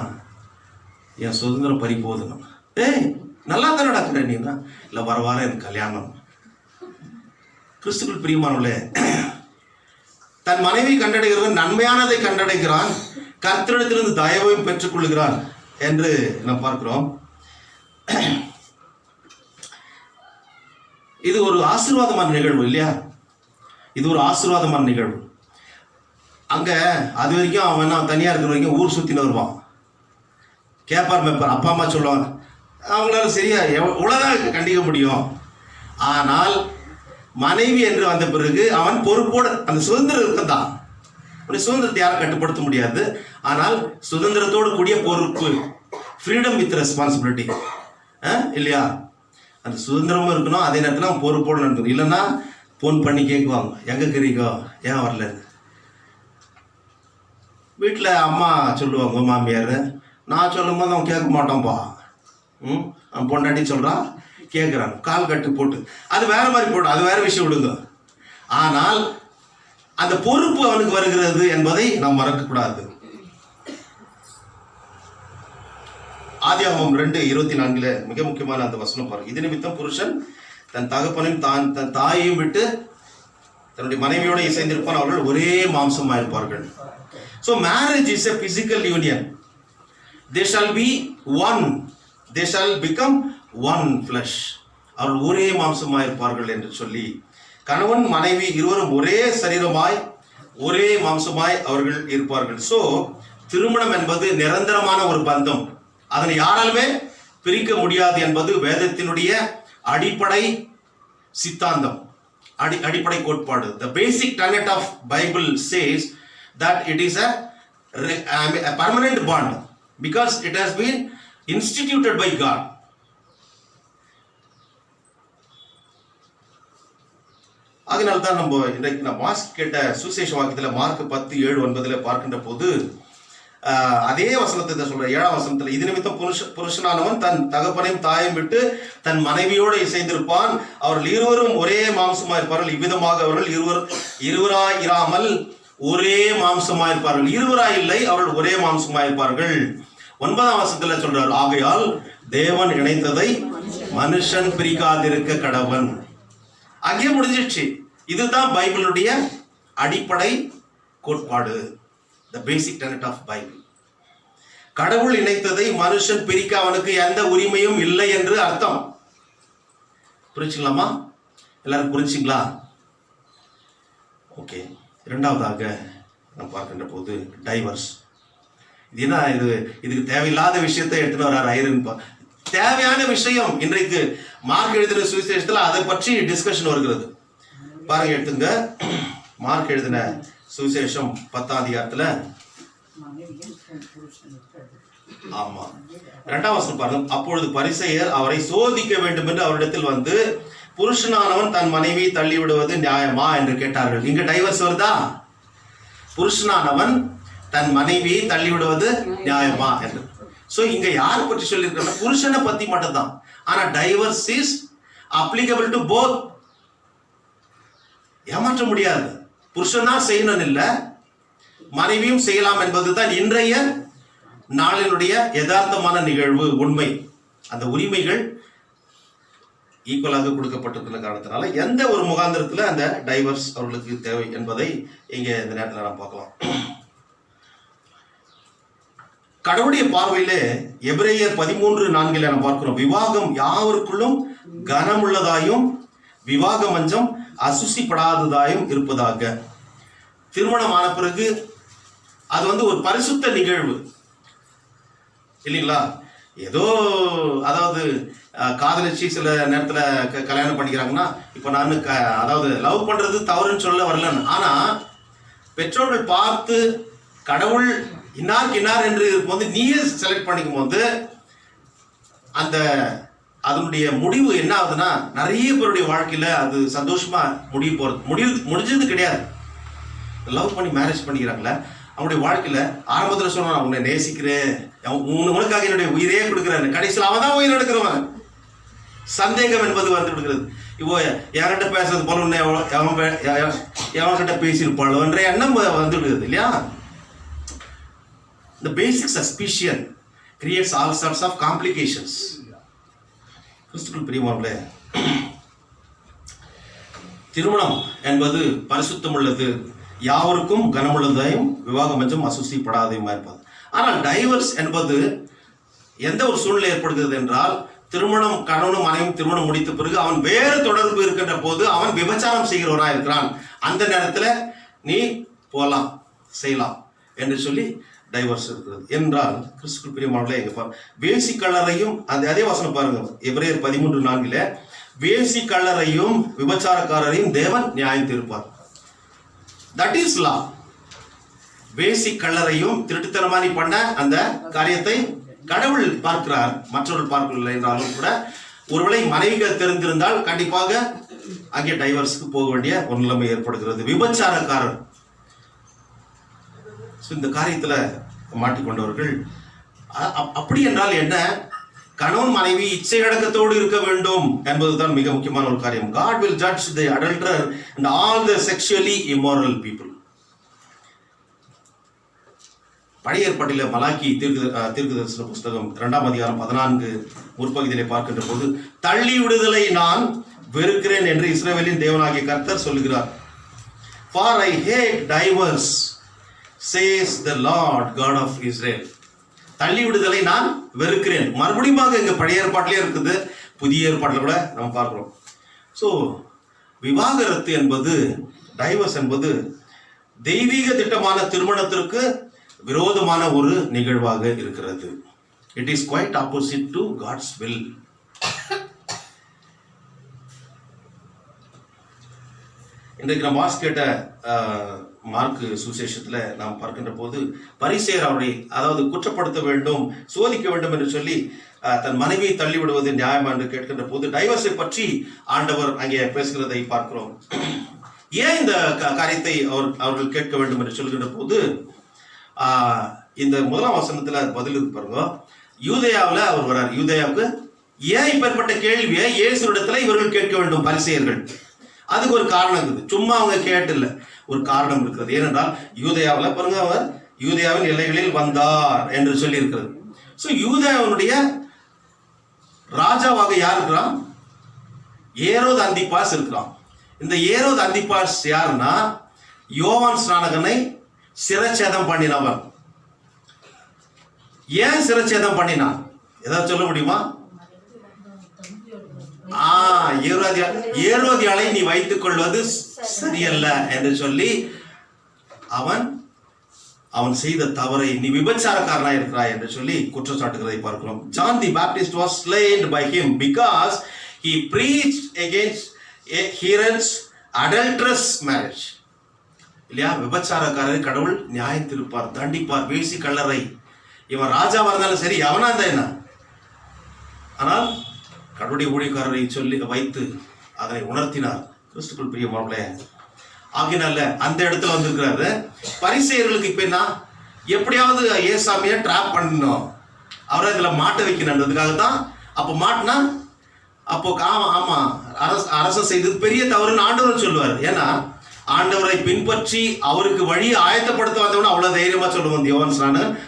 என் சுதந்திரம் பறி போகுதுன்னா. ஏய் நல்லா தானே நடக்கிற நீனா? இல்லை வர வாரம் எனக்கு கல்யாணம். கிறிஸ்துக்குள் பிரியமானவர்களே, தன் மனைவி கண்டடைகிறவன் நன்மையானதை கண்டடைகிறான், கர்த்தரிடத்திலிருந்து தயவையும் பெற்றுக் கொள்கிறான் என்று நாம் பார்க்கிறோம். இது ஒரு ஆசீர்வாதமான நிகழ்வு இல்லையா? இது ஒரு ஆசீர்வாதமான நிகழ்வு. அங்க அது வரைக்கும் அவன் தனியா இருக்கிற வரைக்கும் ஊர் சுத்தின்னு வருவான். கேப்பார் மேப்பார் அப்பா அம்மா சொல்லுவாங்க, அவங்களால சரியா எவ்வளவுதான் கண்டிக்க முடியும். ஆனால் மனைவி என்று வந்த பிறகு அவன் பொறுப்போடு அந்த சுதந்திரம் இருக்குதான். சுதந்திரத்தை யாரும் கட்டுப்படுத்த முடியாது. ஆனால் சுதந்திரத்தோடு கூடிய பொறுப்பு, ஃப்ரீடம் வித் ரெஸ்பான்சிபிலிட்டி இல்லையா? அந்த சுதந்திரமும் இருக்கணும், அதே நேரத்தில் அவன் பொறுப்போடு நடக்கணும். இல்லைன்னா ஃபோன் பண்ணி கேட்குவாங்க, எங்கே இருக்கிறீங்கோ, ஏன் வரல. வீட்டில் அம்மா சொல்லுவாங்க, மாமியார், நான் சொல்லும் போது அவன் கேட்க மாட்டான்ப்பா. அவன் பொண்டாட்டி சொல்கிறான், கேட்குறான், கால் கட்டு போட்டு அது வேற மாதிரி போட்டு, அது வேற விஷயம் விடுங்க. ஆனால் அந்த பொறுப்பு அவனுக்கு வருகிறது என்பதை நாம் மறக்கக்கூடாது. ஆதியாகமம் 2:24 மிக முக்கியமான அந்த வசனம் பாருங்க. இது நிமித்தம் புருஷன் தன் தகப்பனையும் தன் தாயையும் விட்டு தன்னுடைய மனைவியோட இசைந்திருப்பான், அவர்கள் ஒரே மாம்சமா இருப்பார்கள். So marriage is a physical union. They shall be one. They shall become one flesh. அவர்கள் ஒரே மாம்சமா இருப்பார்கள் என்று சொல்லி, கணவன் மனைவி இருவரும் ஒரே சரீரமாய் ஒரே மாம்சமாய் அவர்கள் இருப்பார்கள். ஸோ திருமணம் என்பது நிரந்தரமான ஒரு பந்தம், அதனை யாராலுமே பிரிக்க முடியாது என்பது வேதத்தினுடைய அடிப்படை சித்தாந்தம், அடிப்படை கோட்பாடு. The basic tenet of Bible says that it is a permanent bond because it has been instituted by God. அதனால தான் நம்ம இன்றைக்கு நான் மார்க் கேட்ட சுசேஷ வாக்கியத்தில் மார்க் 10:7-9 பார்க்கின்ற போது அதே வசனத்தை சொல்ற 7ஆம் வசனத்தில், இது நிமித்தம் புருஷனானவன் தன் தகப்பனையும் தாயையும் விட்டு தன் மனைவியோடு இசைந்திருப்பான், அவர்கள் இருவரும் ஒரே மாம்சமா இருப்பார்கள். இவ்விதமாக அவர்கள் இருவராய் இராமல் ஒரே மாம்சமா இருப்பார்கள். இருவராய் இல்லை, அவர்கள் ஒரே மாம்சமா இருப்பார்கள். 9ஆம் வசனத்தில் சொல்றார், ஆகையால் தேவன் இணைத்ததை மனுஷன் பிரிக்காதிருக்க கடவன். அங்கே முடிஞ்சிடுச்சு. இதுதான் பைபிளுடைய அடிப்படை கோட்பாடு, the basic tenet of Bible. கடவுள் இணைத்ததை மனுஷன் பிரிக்க அவனுக்கு எந்த உரிமையும் இல்லை என்று அர்த்தம். புரிஞ்சுக்கலாமா? எல்லாரும் புரிஞ்சுங்களா? ஓகே. இரண்டாவதாக நாம் பார்க்கின்ற போது டைவர்ஸ். இது என்ன, இதுக்கு தேவையில்லாத விஷயத்தை எடுத்துன்னு வர்றார் ஐரன். தேவையான விஷயம் இன்றைக்கு மார்க் எழுதின சுவிசேஷத்தில் அதை பற்றி டிஸ்கஷன் வருகிறது. பாருங்க, எடுத்துங்க மார்க் எழுதின சுவிசேஷம் 10ஆம் அதிகாரத்தில் ஆமா. 2ஆம் வசனம் பாருங்க. அப்பொழுது பரிசேயர் அவரை சோதிக்க வேண்டும் என்று அவரிடத்தில் வந்து, புருஷனானவன் தன் மனைவியை தள்ளிவிடுவது நியாயமா என்று கேட்டார்கள். இங்க டைவர்ஸ் வருதா? புருஷனானவன் தன் மனைவியை தள்ளிவிடுவது நியாயமா என்று. சோ இங்க யாரை பற்றி சொல்லியிருக்காங்க? புருஷனை பத்தி மட்டும்தான். ஆனா divorce is applicable to both. ஏமாற்ற முடியாது. புருஷன் தான் செய்யணும் இல்ல, மனைவியும் செய்யலாம் என்பதுதான் இன்றைய நாளினுடைய யதார்த்தமான நிகழ்வு, உண்மை. அந்த உரிமைகள் ஈக்குவலாக கொடுக்கப்பட்டிருக்கிற காரணத்தினால எந்த ஒரு முகாந்திரத்துல அந்த டைவர்ஸ் அவர்களுக்கு தேவை என்பதை இங்க இந்த நேரத்தில் நாம் பார்க்கலாம். கடவுளுடைய பார்வையிலே எபிரேயர் 13:4 நாம் பார்க்கிறோம், விவாகம் யாவருக்குள்ளும் கனமுள்ளதாயும் விவாக மஞ்சம் அசுசிப்படாததாயும் இருப்பதாக. திருமணமான பிறகு அது ஒரு பரிசுத்த நிகழ்வு இல்லைங்களா? ஏதோ அதாவது காதலிச்சு சில நேரத்தில் கல்யாணம் பண்ணிக்கிறாங்கன்னா, இப்போ நான் அதாவது லவ் பண்றது தவறுன்னு சொல்ல வரலன்னு. ஆனா பெற்றோர்கள் பார்த்து கடவுள் இன்னாருக்கு இன்னார் என்று இருக்கும்போது நீயே செலக்ட் பண்ணிக்கும் போது அந்த அதனுடைய முடிவு என்ன ஆகுதுன்னா, நிறைய பேருடைய வாழ்க்கையில அது சந்தோஷமா முடிஞ்சது கிடையாது. லவ் பண்ணி மேரேஜ் பண்ணிக்கிறாங்களே, அவனுடைய வாழ்க்கையில ஆரம்பத்தில் சொன்னான் உன்னை நேசிக்கிறேன், உனக்காக என்னுடைய உயிரே கொடுக்குறேன், கடைசியில் அவன் தான் உயிர் எடுக்கிறவன். சந்தேகம் என்பது வந்து விடுகிறது. இப்போ யார்கிட்ட பேசுறது போல உன்னை எவன்கிட்ட பேசியிருப்பாளோ என்ற எண்ணம் வந்து விடுகிறது இல்லையா? The basic suspicion creates all sorts of complications. கிறிஸ்துக்குள் பிரியமானவர்களே, திருமணம் என்பது பரிசுத்தம் உள்ளது, யாவருக்கும் கனமுள்ளதையும் விவாக மஞ்சம் அசுசிப்படாதையுமா இருப்பது. ஆனால் டைவர்ஸ் என்பது எந்த ஒரு சூழ்நிலை ஏற்படுகிறது என்றால், திருமணம் கணவனும் மனைவியும் திருமணம் முடித்த பிறகு அவன் வேறு தொடர்பு இருக்கின்ற போது அவன் விபச்சாரம் செய்கிறவனாக இருக்கிறான். அந்த நேரத்தில் நீ போலாம் செய்யலாம் என்று சொல்லி டைவர்ஸ் இருக்கிறது என்றால், கிறிஸ்துக்குள் பிரியமானவர்களே, எங்க வேசி கள்ளரையும் அதே வசனம் பாருங்க, எபிரேயர் 13:4 வேசி கள்ளரையும் விபச்சாரக்காரரையும் தேவன் நியாயம் தீர்ப்பார். That is law. வேசி கள்ளரையும் திருட்டுத்தனமானி பண்ண அந்த காரியத்தை கடவுள் பார்க்கிறார், மற்றவர்கள் பார்க்கவில்லை என்றாலும் கூட ஒருவேளை மனைவிகள் தெரிந்திருந்தால் கண்டிப்பாக அங்கே டைவர்ஸ்க்கு போக வேண்டிய ஒரு நிலைமை ஏற்படுகிறது. விபச்சாரக்காரர் இந்த காரியத்துல மாட்டிக்கொண்டவர்கள். அப்படி என்றால் என்ன? கணவன் மனைவி இச்சை அடக்கத்தோடு இருக்க வேண்டும் என்பதுதான் மிக முக்கியமான ஒரு காரியம். God will judge the adulterer and all the sexually immoral people. பழைய ஏற்பாட்டிலே மலாக்கி தீர்க்கதரிசன புஸ்தகம் 2ஆம் அதிகாரம் 14 முற்பகுதியிலே பார்க்கின்ற போது, தள்ளி விடுதலை நான் வெறுக்கிறேன் என்று இஸ்ரவேலின் தேவனாகிய கர்த்தர் சொல்லுகிறார். For I hate divorce, says the Lord God of Israel. தள்ளி விடுதலை நான் வெறுக்கிறேன். மறுபடியும் இங்க பழைய ஏற்பாட்டிலே இருக்குது, புதிய ஏற்பாட்டில் கூட நம்ம பார்க்கிறோம். ஸோ விவாகரத்து என்பது, டைவர்ஸ் என்பது தெய்வீக திட்டமான திருமணத்திற்கு விரோதமான ஒரு நிகழ்வாக இருக்கிறது. It is quite opposite to God's will. இன்றைக்கு நாம் கேட்ட மார்க் சுசேஷத்தில் நாம் பார்க்கின்ற போது, பரிசேயர் அவரை அதாவது குற்றப்படுத்த வேண்டும், சோதிக்க வேண்டும் என்று சொல்லி தன் மனைவியை தள்ளிவிடுவது நியாயமா என்று கேட்கின்ற போது டைவர்ஸை பற்றி ஆண்டவர் அங்கே பேசுகிறதை பார்க்கிறோம். ஏன் இந்த காரியத்தை அவர்கள் கேட்க வேண்டும் என்று சொல்கின்ற போது இந்த 1ஆம் வசனத்துல பதில் இருக்கு பாருங்க. யூதேயாவில் அவர் வர்றார். யூதேயாவுக்கு ஏன் இப்பேற்பட்ட கேள்வியை இயேசுவிடத்துல இவர்கள் கேட்க வேண்டும் பரிசேயர்கள்? அதுக்கு ஒரு காரணம் இருக்குது. சும்மா அவங்க கேட்டல, ஒரு காரணம் இருக்கிறது. ஏனென்றால் யூதேயாவில் பாருங்க, அவர் யூதேயாவின் எல்லைகளில் வந்தார் என்று சொல்லி இருக்கிறது. ஸோ யூதேயாவினுடைய ராஜாவாக யார் இருக்கிறான்? ஏரோது அந்திப்பாஸ் இருக்கிறான். இந்த ஏரோது அந்திப்பாஸ் யாருன்னா, யோவான் ஸ்நானகனை சிரச்சேதம் பண்ணினவன். ஏன் சிரச்சேதம் பண்ணினான்? ஏதாவது சொல்ல முடியுமா? ஏரோதியாளை நீ வைத்துக் கொள்வது சரியல்ல என்று சொல்லி அவன் செய்த தவறை, நீ விபச்சாரக்காரனா இருக்கிறாய் என்று சொல்லி குற்றம் சாட்டுகிறதை பார்க்கிறோம். John the Baptist was slain by him because he preached against Herod's adulterous marriage. இல்லையா? விபச்சாரக்காரரை கடவுள் நியாயம் தீர்ப்பார், தண்டிப்பார். வேசி கள்ளரை இவன் ராஜாவாக இருந்தாலும் சரி, எவனா இருந்தா என்ன. ஆனால் கடவுளுடைய ஊழியக்காரரை சொல்லி வைத்து அதனை உணர்த்தினார். கிறிஸ்துக்குள் பிரியமானவர்களே, ஆகினால அந்த இடத்துல வந்திருக்கிறாரு. பரிசேயர்களுக்கு இப்ப என்ன, எப்படியாவது ஏசாமியை ட்ராப் பண்ணணும், அவரை இதில் மாட்ட வைக்கணுன்றதுக்காக தான். அப்போ மாட்டினா அப்போ ஆமா அரசன் செய்தது பெரிய தவறுன்னு ஆண்டவர் சொல்லுவார். ஏன்னா ஆண்டவரை பின்பற்றி அவருக்கு வழியை ஆயத்தப்படுத்த வந்தவன அவ்வளோ தைரியமாக சொல்லுவோம். யோவான்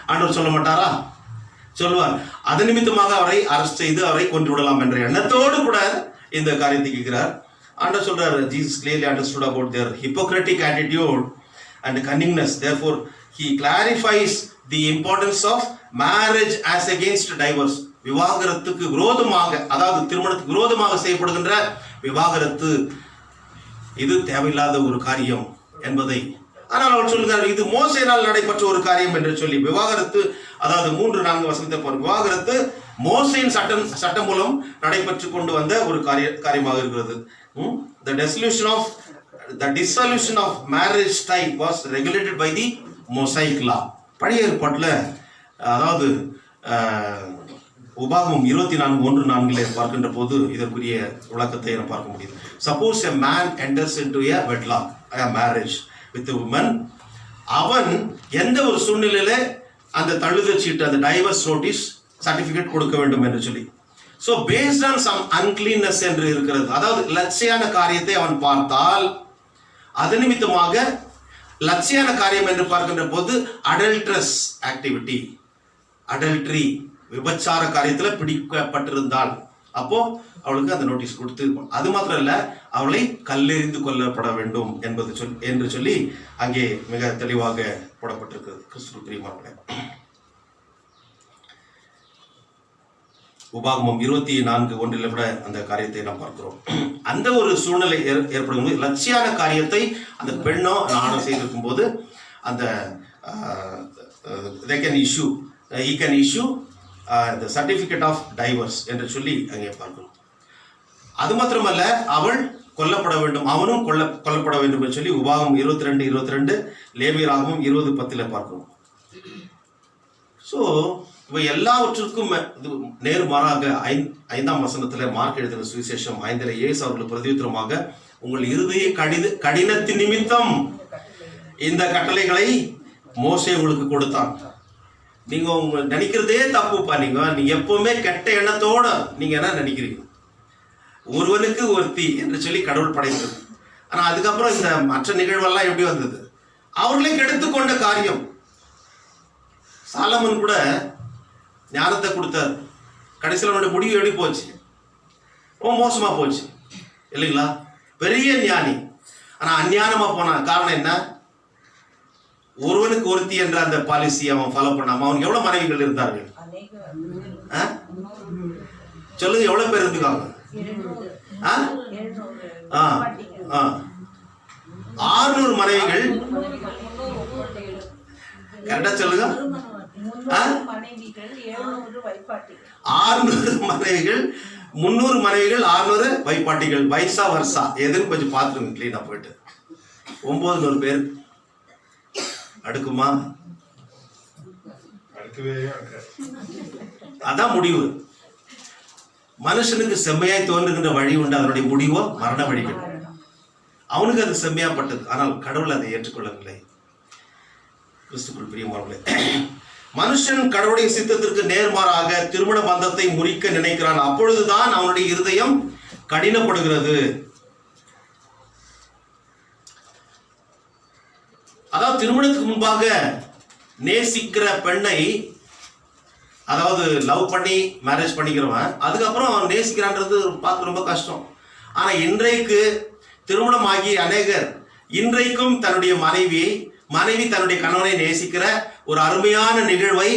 ஆண்டவர் சொல்ல மாட்டாரா? சொல்லுவார். அது நிமித்தமாக அவரை அரெஸ்ட் செய்து அவரை கொன்று விடலாம் என்ற எண்ணத்தோடு கூட இந்த காரியத்தை கேட்கிறார். ஆண்டவர் சொல்றாரு, Jesus clearly understood about their hypocritic attitude and cunningness. Therefore, he clarifies the importance of marriage as against divorce. விவாகரத்துக்கு விரோதமாக, அதாவது திருமணத்துக்கு விரோதமாக செய்யப்படுகின்ற விவாகரத்து இது தேவையில்லாத ஒரு காரியம் என்பதை. ஆனால் அவர் சொல்கிறார், இது மோசேனால் நடைபெற்ற ஒரு காரியம் என்று சொல்லி. விவாகரத்து, அதாவது 3-4 வசனத்தை விவாகரத்து மோசேயின் சட்டம் மூலம் நடைபெற்று கொண்டு வந்த ஒரு காரியமாக இருக்கிறது. The dissolution of marriage type was regulated by the Mosaic law. பழைய ஏற்பாட்டில், அதாவது உபாகமம் 24:1-4 பார்க்கின்ற போது இதற்குரிய விளக்கத்தை நாம் பார்க்க முடியும். Suppose a man enters into a wedlock, a marriage with a woman, அவன் எந்த ஒரு சூழ்நிலையில அந்த தள்ளுதல் சீட்டு, அந்த டைவர்ஸ் நோட்டீஸ் சர்டிபிகேட் கொடுக்க வேண்டும் என்று சொல்லி. ஸோ பேஸ்ட் ஆன் சம் அன்கிளீன்னஸ் என்று இருக்கிறது. அதாவது லட்சியான காரியத்தை அவன் பார்த்தால், அது நிமித்தமாக லட்சியான காரியம் என்று பார்க்கின்ற போது அடல்ட்ரஸ் ஆக்டிவிட்டி, அடல்ட்ரி, விபச்சார காரியத்தில் பிடிக்கப்பட்டிருந்தால் அப்போ அவளுக்கு அந்த நோட்டீஸ் கொடுத்து, அது மாத்திரம் இல்ல, அவளை கல்லெறிந்து கொல்லப்பட வேண்டும் என்று சொல்லி அங்கே மிக தெளிவாக போடப்பட்டிருக்கிறது. கிறிஸ்துவுக்குள் பிரியமானவர்களே, உபாகமம் 24:1 கூட அந்த காரியத்தை நாம் பார்க்கிறோம். அந்த ஒரு சூழ்நிலை ஏற்படும் போது லட்சியான காரியத்தை அந்த பெண்ணோ ஆணும் செய்திருக்கும் போது அந்த he can issue the certificate of divorce என்று சொல்லி அங்கே பார்க்கணும். அது மாத்திரமல்ல, அவள் கொல்லப்பட வேண்டும், அவனும் கொல்லப்பட வேண்டும் என்று சொல்லி உபாகமம் 22:22, லேவியராகமம் 20:10 பார்க்கணும். ஸோ இவை எல்லாவற்றிற்கும் நேர்மாறாக 5ஆம் வசனத்தில் மார்க் எழுதின சுவிசேஷம் 5 இயேசு அவர்கள் பிரதியுத்தரமாக, உங்கள் இருதய கடினத்தின் நிமித்தம் இந்த கட்டளைகளை மோசே உங்களுக்கு கொடுத்தான். நீங்க உங்க நினைக்கிறதே தப்புப்பா. நீங்க எப்பவுமே கெட்ட எண்ணத்தோட நீங்க என்ன நினைக்கிறீங்க, ஒருவனுக்கு ஒருத்தி என்று சொல்லி கடவுள் படைத்தது. ஆனா அதுக்கப்புறம் இந்த மற்ற நிகழ்வெல்லாம் எப்படி வந்தது, அவர்களே கெடுத்துக்கொண்ட காரியம். சாலமன் கூட ஞானத்தை கொடுத்தார், கடைசியில் அவனுடைய முடிவு எப்படி போச்சு, ரொம்ப மோசமா போச்சு இல்லைங்களா? பெரிய ஞானி, ஆனா அஞ்ஞானமா போனான். காரணம் என்ன? ஒருவனுக்கு ஒருத்தி என்ற அந்த பாலிசி அவன் ஃபாலோ பண்ணாம. அவனுக்கு எவ்வளவு மனைவிகள் இருந்தார்கள் சொல்லுங்க, எவ்வளவு பேர் இருந்துக்காங்க? 600 மனைவிகள். கரெக்டா சொல்லுங்க. 600 மனைவிகள், 300 மனைவிகள், 600 வைப்பாட்டிகள். வைசா வருஷா எதுன்னு கொஞ்சம் பார்த்துருங்க கிளீனா போயிட்டு. 900 பேர் அடுக்குமா? அதான் முடிவு. மனுஷனுக்கு செம்மையாய் தோன்றுகின்ற வழி உண்டு, அதனுடைய முடிவோ மரண வழிகள். அவனுக்கு அது செம்மையாப்பட்டது, ஆனால் கடவுள் அதை ஏற்றுக்கொள்ளவில்லை. கிறிஸ்துக்குள் பிரியமானவர்களே, மனுஷன் கடவுளுடைய சித்தத்திற்கு நேர்மாறாக திருமண பந்தத்தை முறிக்க நினைக்கிறான். அப்பொழுதுதான் அவனுடைய இருதயம் கடினப்படுகிறது. அதாவது திருமணத்துக்கு முன்பாக நேசிக்கிற பெண்ணை, அதாவது லவ் பண்ணி மேரேஜ் பண்ணிக்கிறவன் அதுக்கப்புறம் அவன் நேசிக்கிறான்றது பார்க்க ரொம்ப கஷ்டம். ஆனா இன்றைக்கு திருமணம் ஆகிய அநேகர் இன்றைக்கும் தன்னுடைய மனைவி தன்னுடைய கணவனை நேசிக்கிற ஒரு அருமையான நிகழ்வை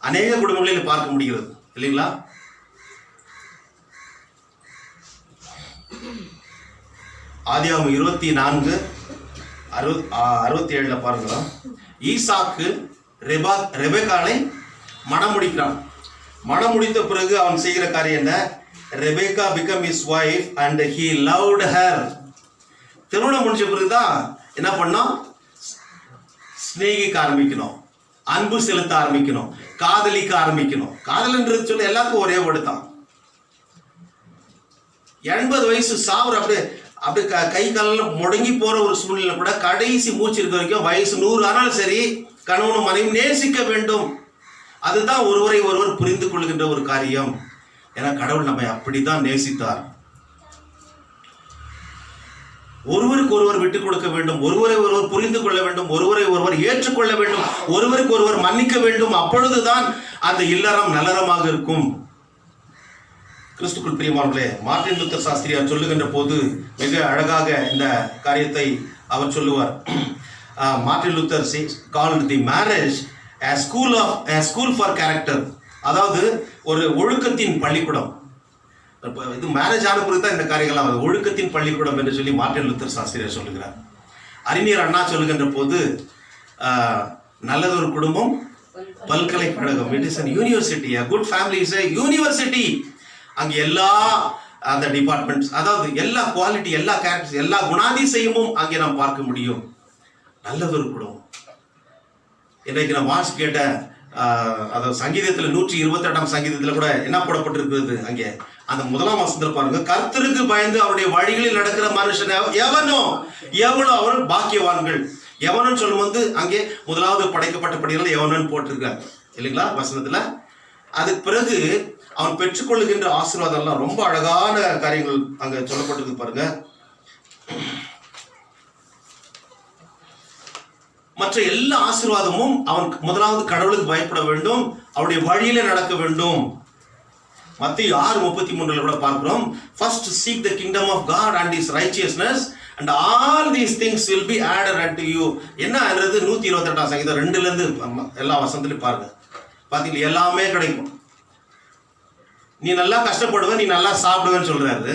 அநேக குடும்பங்களில் பார்க்க முடிகிறது இல்லைங்களா? ஆதியாகமம் 24:67 பாருங்க. ஈசாக்கு ரெபெக்காளை மனம் முடிக்கிறான். மனம் முடித்த பிறகு அவன் செய்கிற காரியம் என்ன? Rebecca became his wife and he loved her. திருமணம் முடிச்ச பிறகுதான் என்ன பண்ணோம்? சிநேகிக்க ஆரம்பிக்கணும், அன்பு செலுத்த ஆரம்பிக்கணும். காதலிக்க ஆரம்பிக்கணும். காதல்ன்றது சொல்ல எல்லாருக்கும் ஒரே வேர்டு தான். 80 வயசு சாவுற அப்படியே கை காலில் முடங்கி போற ஒரு சூழ்நிலை கூட கடைசி மூச்சு இருக்க வரைக்கும் வயசு 100 ஆனாலும் சரி கணவனும் மனைவி நேசிக்க வேண்டும். அதுதான் ஒருவரை ஒருவர் புரிந்து கொள்கின்ற ஒரு காரியம். ஏன்னா கடவுள் நம்மை அப்படிதான் நேசித்தார். ஒருவருக்கு ஒருவர் விட்டுக் கொடுக்க வேண்டும், ஒருவரை ஒருவர் புரிந்து கொள்ள வேண்டும், ஒருவரை ஒருவர் ஏற்றுக்கொள்ள வேண்டும், ஒருவருக்கு ஒருவர் மன்னிக்க வேண்டும். அப்பொழுதுதான் அந்த இல்லறம் நல்லறமாக இருக்கும். கிறிஸ்துக்குள் பிரியமானவர்களே, மார்ட்டின் லூத்தர் சாஸ்திரியார் சொல்லுகின்ற போது மிக அழகாக இந்த காரியத்தை அவர் சொல்லுவார். Martin Luther called the marriage a school for character. அதாவது ஒரு ஒழுக்கத்தின் பள்ளிக்கூடம். இது மேரேஜ் ஆன பிறகு தான் இந்த காரியங்கள்லாம் ஒழுக்கத்தின் பள்ளிக்கூடம் என்று சொல்லி மார்ட்டின் லூத்தர் சாஸ்திரியார் சொல்லுகிறார். அறிஞர் அண்ணா சொல்லுகின்ற போது நல்லதொரு குடும்பம் பல்கலைக்கழகம். It is an university. A good family is a university. அங்கே எல்லா அந்த டிபார்ட்மெண்ட்ஸ், அதாவது எல்லா குவாலிட்டி, எல்லா கேரக்டர்ஸ், எல்லா குணாதிசயமும் அங்கே நாம் பார்க்க முடியும். நல்லதொரு குடும்பம். இன்றைக்கு நான் வாட்ச் கேட்ட அதாவது சங்கீதத்தில் 128ஆம் சங்கீதத்தில் கூட என்ன போடப்பட்டிருக்கிறது, அங்கே அந்த 1ஆம் வசனத்தில் பாருங்க, கர்த்தருக்கு பயந்து அவருடைய வழிகளில் நடக்கிற மனுஷன் எவனோ அவர் பாக்கியவான்கள். எவனும் சொல்லும்போது அங்கே முதலாவது படைக்கப்பட்டபடியால் எவனு போட்டிருக்காங்க இல்லைங்களா வசனத்துல. அதுக்கு பிறகு அவன் பெற்றுக்கொள்ளுகின்ற ஆசீர்வாதம் எல்லாம் ரொம்ப அழகான காரியங்கள் அங்க சொல்லப்பட்டிருக்கு பாருங்க. மற்ற எல்லா ஆசீர்வாதமும் அவன் முதலாவது கடவுளுக்கு பயப்பட வேண்டும், அவருடைய வழியில நடக்க வேண்டும். மத்தேயு 6:33 கூட பார்க்கிறோம், first seek the kingdom of God and his righteousness and all these things will be added unto you. என்னன்றது 128ஆம் சங்கீதம் 2ல இருந்து எல்லா வசனத்திலும் பாருங்க. பாத்தீங்களா, எல்லாமே கிடைக்கும். நீ நல்லா கஷ்டப்படுவ, நீ நல்லா சாப்பிடுவேன்னு சொல்றாரு.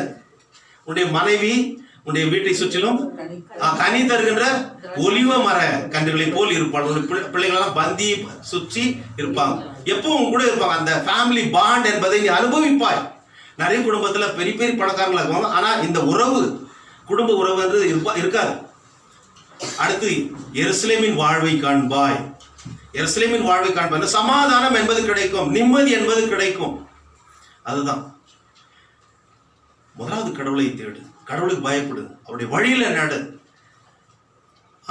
உன்னுடைய மனைவி உன்னுடைய வீட்டை சுற்றிலும் கனி தருகின்ற ஒலிவ மர கன்றுகளை போல் இருப்பாள். உன்னுடைய பிள்ளைகளெல்லாம் பந்தி சுற்றி இருப்பாங்க, எப்பவும் கூட இருப்பாங்க. அந்த ஃபேமிலி பாண்ட் என்பதை நீ அனுபவிப்பாய். நிறைய குடும்பத்துல பெரிய பெரிய பணக்காரங்களா இருப்பாங்க, ஆனா இந்த உறவு, குடும்ப உறவுன்றது இருக்காது. அடுத்து எருசலேமின் வாழ்வை காண்பாய். எருசலேமின் வாழ்வை காண்பாய். சமாதானம் என்பது கிடைக்கும், நிம்மதி என்பது கிடைக்கும். அதுதான் முதலாவது கடவுளை தேடு, கடவுளுக்கு பயப்படு, அவருடைய வழியில நடு.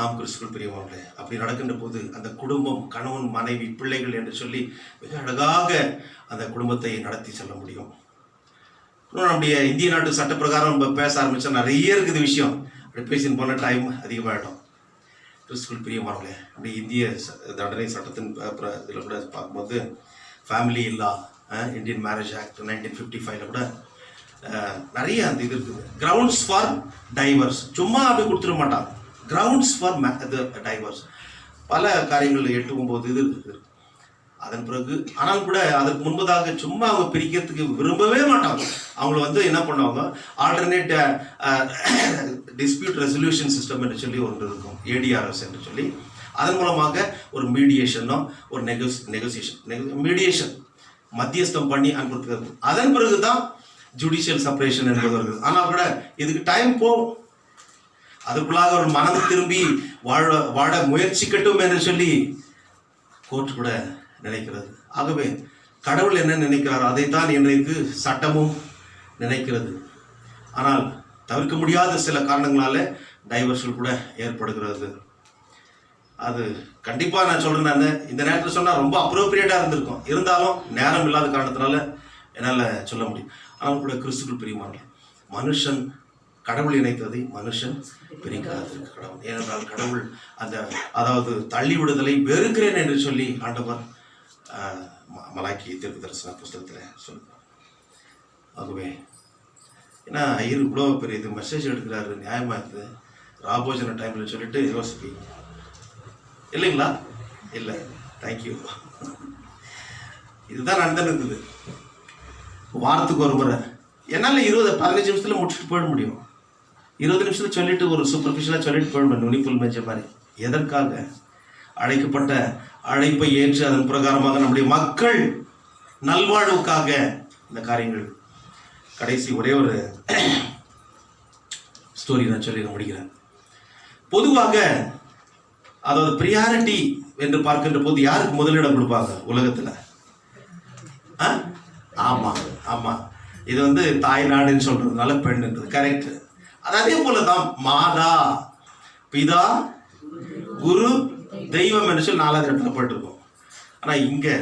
ஆம் கிறிஸ்துவுக்குள் பிரியமானவர்களே, அப்படி நடக்கின்ற போது அந்த குடும்பம், கணவன் மனைவி பிள்ளைகள் என்று சொல்லி மிக அழகாக அந்த குடும்பத்தை நடத்தி செல்ல முடியும். நம்முடைய இந்திய நாட்டு சட்ட பிரகாரம் நம்ம பேச ஆரம்பிச்சா நிறைய இருக்குது விஷயம். அப்படி பேசின்னு போன டைம் அதிகமாகிடும். கிறிஸ்துவுக்குள் பிரியமானவர்களே, அப்படி இந்திய தண்டனை சட்டத்தின் இதில் கூட பார்க்கும்போது ஃபேமிலி இல்லா இந்தியன் மேரேஜ் ஆக்ட் 1955 கூட நிறைய அந்த இது இருக்குது. கிரவுண்ட்ஸ் ஃபார் டைவர்ஸ், சும்மா அப்படி கொடுத்துட மாட்டாங்க. கிரவுண்ட்ஸ் ஃபார் டைவர்ஸ் பல காரியங்கள் 8-9 இது இருக்குது. அதன் பிறகு ஆனால் கூட அதற்கு முன்பதாக சும்மா அவங்க பிரிக்கிறதுக்கு விரும்பவே மாட்டாங்க. அவங்கள என்ன பண்ணுவாங்க, ஆல்டர்னேட் டிஸ்பியூட் ரெசல்யூஷன் சிஸ்டம் என்று சொல்லி ஒன்று இருக்கும், ADRS என்று சொல்லி. அதன் மூலமாக ஒரு மீடியேஷனோ ஒரு மீடியேஷன் மத்தியஸ்தம் பண்ணி அனுப்புறது. அதன் பிறகுதான் ஜுடிஷியல் செப்பரேஷன் என்பது வருது. ஆனால் கூட இதுக்கு டைம் போகும். அதுக்குள்ளாக ஒரு மனம் திரும்பி வாழ முயற்சிக்கட்டும் என்று சொல்லி கோர்ட் கூட நினைக்கிறது. ஆகவே கடவுள் என்ன நினைக்கிறாரோ அதைத்தான் இன்றைக்கு சட்டமும் நினைக்கிறது. ஆனால் தவிர்க்க முடியாத சில காரணங்களால டைவர்ஷன் கூட ஏற்படுகிறது. அது கண்டிப்பாக நான் சொல்கிறேன், நான் இந்த நேரத்தில் சொன்னால் ரொம்ப அப்ரோப்ரியேட்டாக இருந்திருக்கும். இருந்தாலும் நேரம் இல்லாத காரணத்தினால என்னால் சொல்ல முடியும். ஆனால் கூட கிறிஸ்துவுக்குள் பிரியமானவர்களே, மனுஷன் கடவுள் இணைத்ததை மனுஷன் பிரிக்காது கடவுள். ஏனென்றால் கடவுள் அதாவது தள்ளி விடுதலை வெறுக்கிறேன் என்று சொல்லி ஆண்டவர் மலாக்கி தீர்க்கதரிசன புஸ்தகத்தில் சொல்லுவார். ஆகவே ஏன்னா ஐயர் இவ்வளோ பெரிய இது மெசேஜ் எடுக்கிறாரு, நியாயமாக இருக்குது ராபோஜன டைமில் சொல்லிட்டு யோசிப்பீங்க இல்லைங்களா? இல்லை, தேங்க்யூ. இதுதான் நடந்துருக்குது. வாரத்துக்கு ஒரு முறை என்னால் 15 நிமிஷத்தில் முடிச்சுட்டு போயிட முடியும். 20 நிமிஷத்தில் சொல்லிட்டு ஒரு சூப்பர்ஃபிஷியலாக சொல்லிட்டு போயிட முடியும், நுனிப்புல் மேய்ச்ச மாதிரி. எதற்காக? அழைக்கப்பட்ட அழைப்பை ஏற்று அதன் பிரகாரமாக நம்முடைய மக்கள் நல்வாழ்வுக்காக இந்த காரியங்கள். கடைசி ஒரே ஒரு ஸ்டோரி நான் சொல்லி முடிக்கிறேன். பொதுவாக அதாவது ப்ரியாரிட்டி என்று பார்க்கின்ற போது யாருக்கு முதலிடம் கொடுப்பாங்க உலகத்தில்? ஆமாம் ஆமாம், இது வந்து தாய்நாடுன்னு சொல்றதுனால பெண்ன்றது கரெக்ட். அது அதே போல தான் மாதா பிதா குரு தெய்வம் என்று சொல்லி 4வது இடத்துல போயிட்டுருக்கோம். ஆனால் இங்கே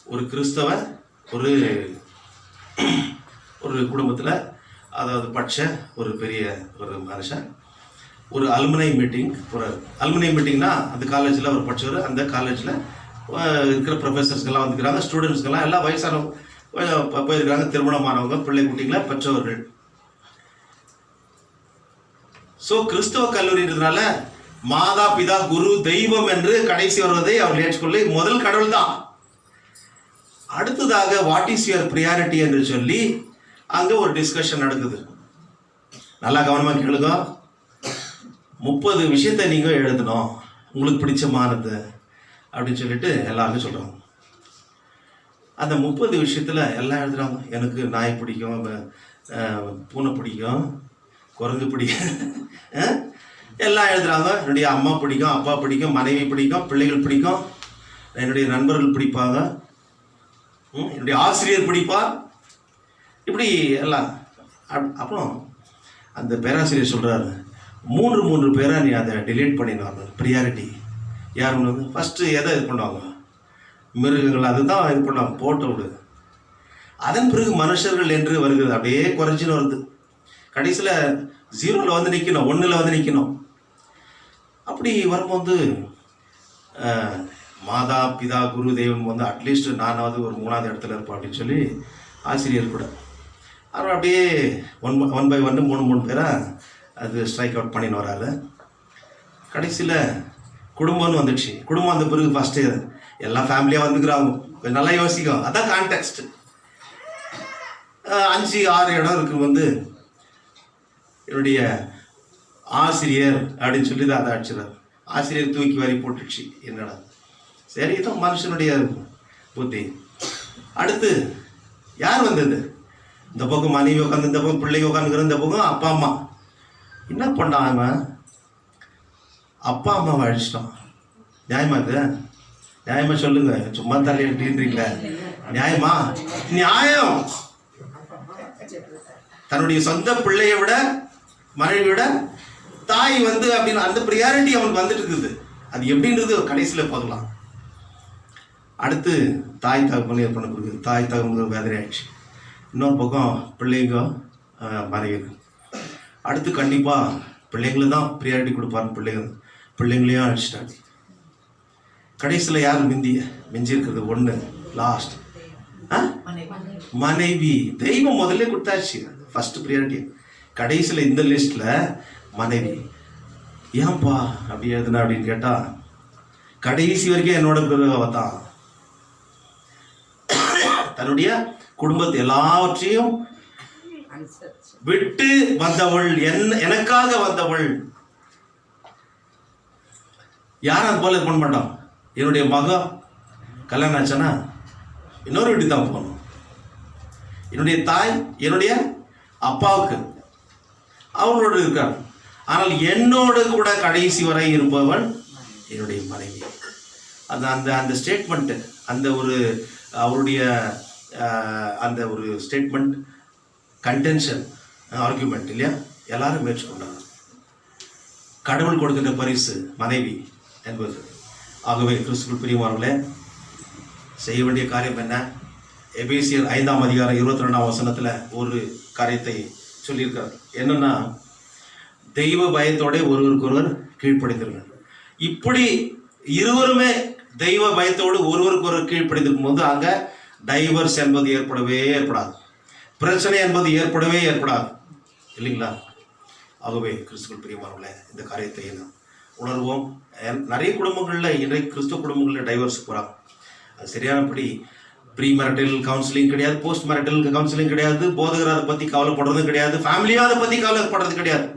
ஒரு கிறிஸ்தவ ஒரு ஒரு குடும்பத்தில், அதாவது பட்ச ஒரு பெரிய ஒரு மனுஷன் ஒரு அலுமினை மீட்டிங் போகிறார். அலுமினை மீட்டிங்னா அந்த காலேஜில் ஒரு படிச்சவர், அந்த காலேஜில் இருக்கிற ப்ரொஃபஸர்ஸ்கெல்லாம் வந்துக்கிறாங்க, ஸ்டூடெண்ட்ஸ்க்கெல்லாம் எல்லாம் வயசானவங்க போயிருக்காங்க, திருமணமானவங்க, பிள்ளை குட்டிங்களை பெற்றவர்கள். ஸோ கிறிஸ்தவ கல்லூரின்றதுனால மாதா பிதா குரு தெய்வம் என்று கடைசி வருவதை அவர் ஏற்றுக்கொள்ள முதல் கடவுள் தான். அடுத்ததாக வாட் இஸ் யுவர் ப்ரியாரிட்டி என்று சொல்லி அங்கே ஒரு டிஸ்கஷன் நடக்குது. நல்லா கவனமாக கேளுங்க. 30 விஷயத்தை நீங்கள் எழுதணும், உங்களுக்கு பிடிச்சமானது அப்படின்னு சொல்லிட்டு எல்லாருமே சொல்கிறாங்க. அந்த 30 விஷயத்தில் எல்லாம் எழுதுகிறாங்க. எனக்கு நாய் பிடிக்கும், பூனை பிடிக்கும், குரங்கு பிடிக்கும், எல்லாம் எழுதுகிறாங்க. என்னுடைய அம்மா பிடிக்கும், அப்பா பிடிக்கும், மனைவி பிடிக்கும், பிள்ளைகள் பிடிக்கும், என்னுடைய நண்பர்கள் பிடிப்பாங்க, என்னுடைய ஆசிரியர் பிடிப்பார், இப்படி எல்லாம். அப்புறம் அந்த பேராசிரியர் சொல்கிறாரு, 3 பேரை நீ அதை டிலீட் பண்ணிடுவாங்க ப்ரியாரிட்டி. யார் ஒன்று வந்து ஃபஸ்ட்டு எதை இது பண்ணுவாங்க? மிருகங்கள், அதுதான் இது பண்ணுவாங்க, போட்டு விடு. அதன் பிறகு மனுஷர்கள் என்று வருகிறது, அப்படியே குறைஞ்சின்னு வருது. கடைசியில் 0ல் வந்து நிற்கணும், 1ல் வந்து நிற்கணும். அப்படி வரும்போது மாதா பிதா குரு தெய்வம் வந்து அட்லீஸ்ட் நானாவது ஒரு 3வது இடத்துல இருப்பேன் அப்படின்னு சொல்லி ஆசிரியர் கூட அவர் அப்படியே 1 by 1 3 பேராக அது ஸ்ட்ரைக் அவுட் பண்ணின்னு வராரு. கடைசியில் குடும்பம்னு வந்துடுச்சு. குடும்பம் வந்த பிறகு ஃபஸ்ட்டு எல்லாம் ஃபேமிலியாக வந்துக்கிறாங்க. கொஞ்சம் நல்லா யோசிக்கும், அதான் கான்டெக்ஸ்ட். 5-6 இடம் இருக்கு வந்து என்னுடைய ஆசிரியர் அப்படின்னு சொல்லி தான் அதை அடிச்சிடாரு. ஆசிரியர் தூக்கி வாரி போட்டுடுச்சு. என்னடா சரி, இதான் மனுஷனுடைய புத்தி. அடுத்து யார் வந்தது? இந்த பக்கம் மனைவி உட்காந்து, இந்த பக்கம் பிள்ளைங்க உட்காந்துக்கிற, இந்த பக்கம் அப்பா அம்மா. என்ன பண்ணான் அவன்? அப்பா அம்மாவை அழிச்சிட்டான். நியாயமா இது? நியாயமா சொல்லுங்க, சும்மா தலையிட்டீங்களே. நியாயமா? நியாயம். தன்னுடைய சொந்த பிள்ளையை விட, மனைவி விட தாய் வந்து அப்படின்னு அந்த ப்ரியாரிட்டி அவனுக்கு வந்துட்டு இருக்குது. அது எப்படின்றது கடைசியில் பார்க்கலாம். அடுத்து தாய் தகப்பன் ஏற்பட கொடுக்குது. தாய் தகப்பனுக்கு வேதனை ஆயிடுச்சு. இன்னொரு பக்கம் பிள்ளைங்க மனைவி. அடுத்து கண்டிப்பாக பிள்ளைங்களை தான் ப்ரியாரிட்டி கொடுப்பாருன்னு பிள்ளைங்களையும் அழிச்சிட்டாங்க. கடைசியில் யார் மிஞ்சி இருக்கிறது? 1 லாஸ்ட் மனைவி. தெய்வம் முதல்ல கொடுத்தாச்சு ஃபர்ஸ்ட் ப்ரியாரிட்டி. கடைசியில் இந்த லிஸ்ட்டில் மனைவி. ஏன்பா அப்படி எழுதுனா அப்படின்னு கேட்டால், கடைசி வரைக்கும் என்னோட பிறகு தான் தன்னுடைய குடும்பத்தை எல்லாவற்றையும் விட்டு வந்தவள், எனக்காக வந்தவள். யாரும் அது போல இது பண்ண மாட்டோம். என்னுடைய மகன் கல்யாணம் ஆச்சுன்னா இன்னொரு வீட்டுக்கு தான் போகணும். என்னுடைய தாய் என்னுடைய அப்பாவுக்கு அவங்களோடு இருக்கார். ஆனால் என்னோடு கூட கடைசி வரை இருப்பவள் என்னுடைய மனைவி. அந்த அந்த அந்த ஸ்டேட்மெண்ட்டு, அந்த ஒரு அவருடைய அந்த ஒரு ஸ்டேட்மெண்ட், கன்டென்ஷன், ஆர்கியூமெண்ட் இல்லையா, எல்லாரும் முயற்சி கொண்டாங்க. கடவுள் கொடுக்கின்ற பரிசு மனைவி என்பது. ஆகவே கிறிஸ்துவுக்குள் பிரியமானவர்களே, செய்ய வேண்டிய காரியம் என்ன? எபேசியர் 5ஆம் அதிகாரம் 22ஆம் வசனத்தில் ஒரு காரியத்தை சொல்லியிருக்கார். என்னன்னா, தெய்வ பயத்தோட ஒருவருக்கொருவர் கீழ்ப்படிந்திருங்க. இப்படி இருவருமே தெய்வ பயத்தோடு ஒருவருக்கொருவர் கீழ்ப்படிந்திருக்கும் போது அங்கே டைவர்ஸ் என்பது ஏற்படாது, பிரச்சனை என்பது ஏற்படாது இல்லைங்களா? ஆகவே கிறிஸ்துவுக்குள் பிரியமானவர்களே, இந்த காரியத்தை நாம் உணர்வோம். நிறைய குடும்பங்களில் இன்றைக்கு கிறிஸ்துவ குடும்பங்களில் டைவர்ஸ் போகிறாங்க. அது சரியானபடி ப்ரீ மேரிட்டல் கவுன்சிலிங் கிடையாது, போஸ்ட் மேரிட்டல் கவுன்சிலிங் கிடையாது, போதகர் அதை பற்றி கவலைப்படுறதும் கிடையாது, ஃபேமிலியாக அதை பற்றி கவலைப்படுறது கிடையாது.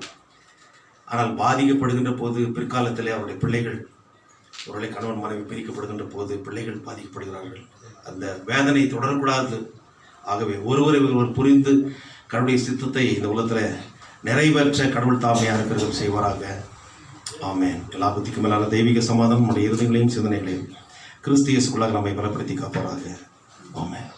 ஆனால் பாதிக்கப்படுகின்ற போது பிற்காலத்தில் அவருடைய பிள்ளைகள், ஒருவேளை கணவன் மனைவி பிரிக்கப்படுகின்ற போது பிள்ளைகள் பாதிக்கப்படுகிறார்கள். அந்த வேதனை தொடரக்கூடாது. ஆகவே ஒருவரை ஒருவர் புரிந்து கடவுளுடைய சித்தத்தை இந்த உலகத்தில் நிறைவேற்ற கடவுள் தாமையாக இருக்கிறது செய்வாராக. ஆமென். எல்லா புத்திக்கும் மேலான தெய்வீக சமாதானம் நம்முடைய இருதயங்களையும் சிந்தனைகளையும் கிறிஸ்து இயேசுக்குள்ளாக நம்மை பலப்படுத்தி காப்பாராக. ஆமென்.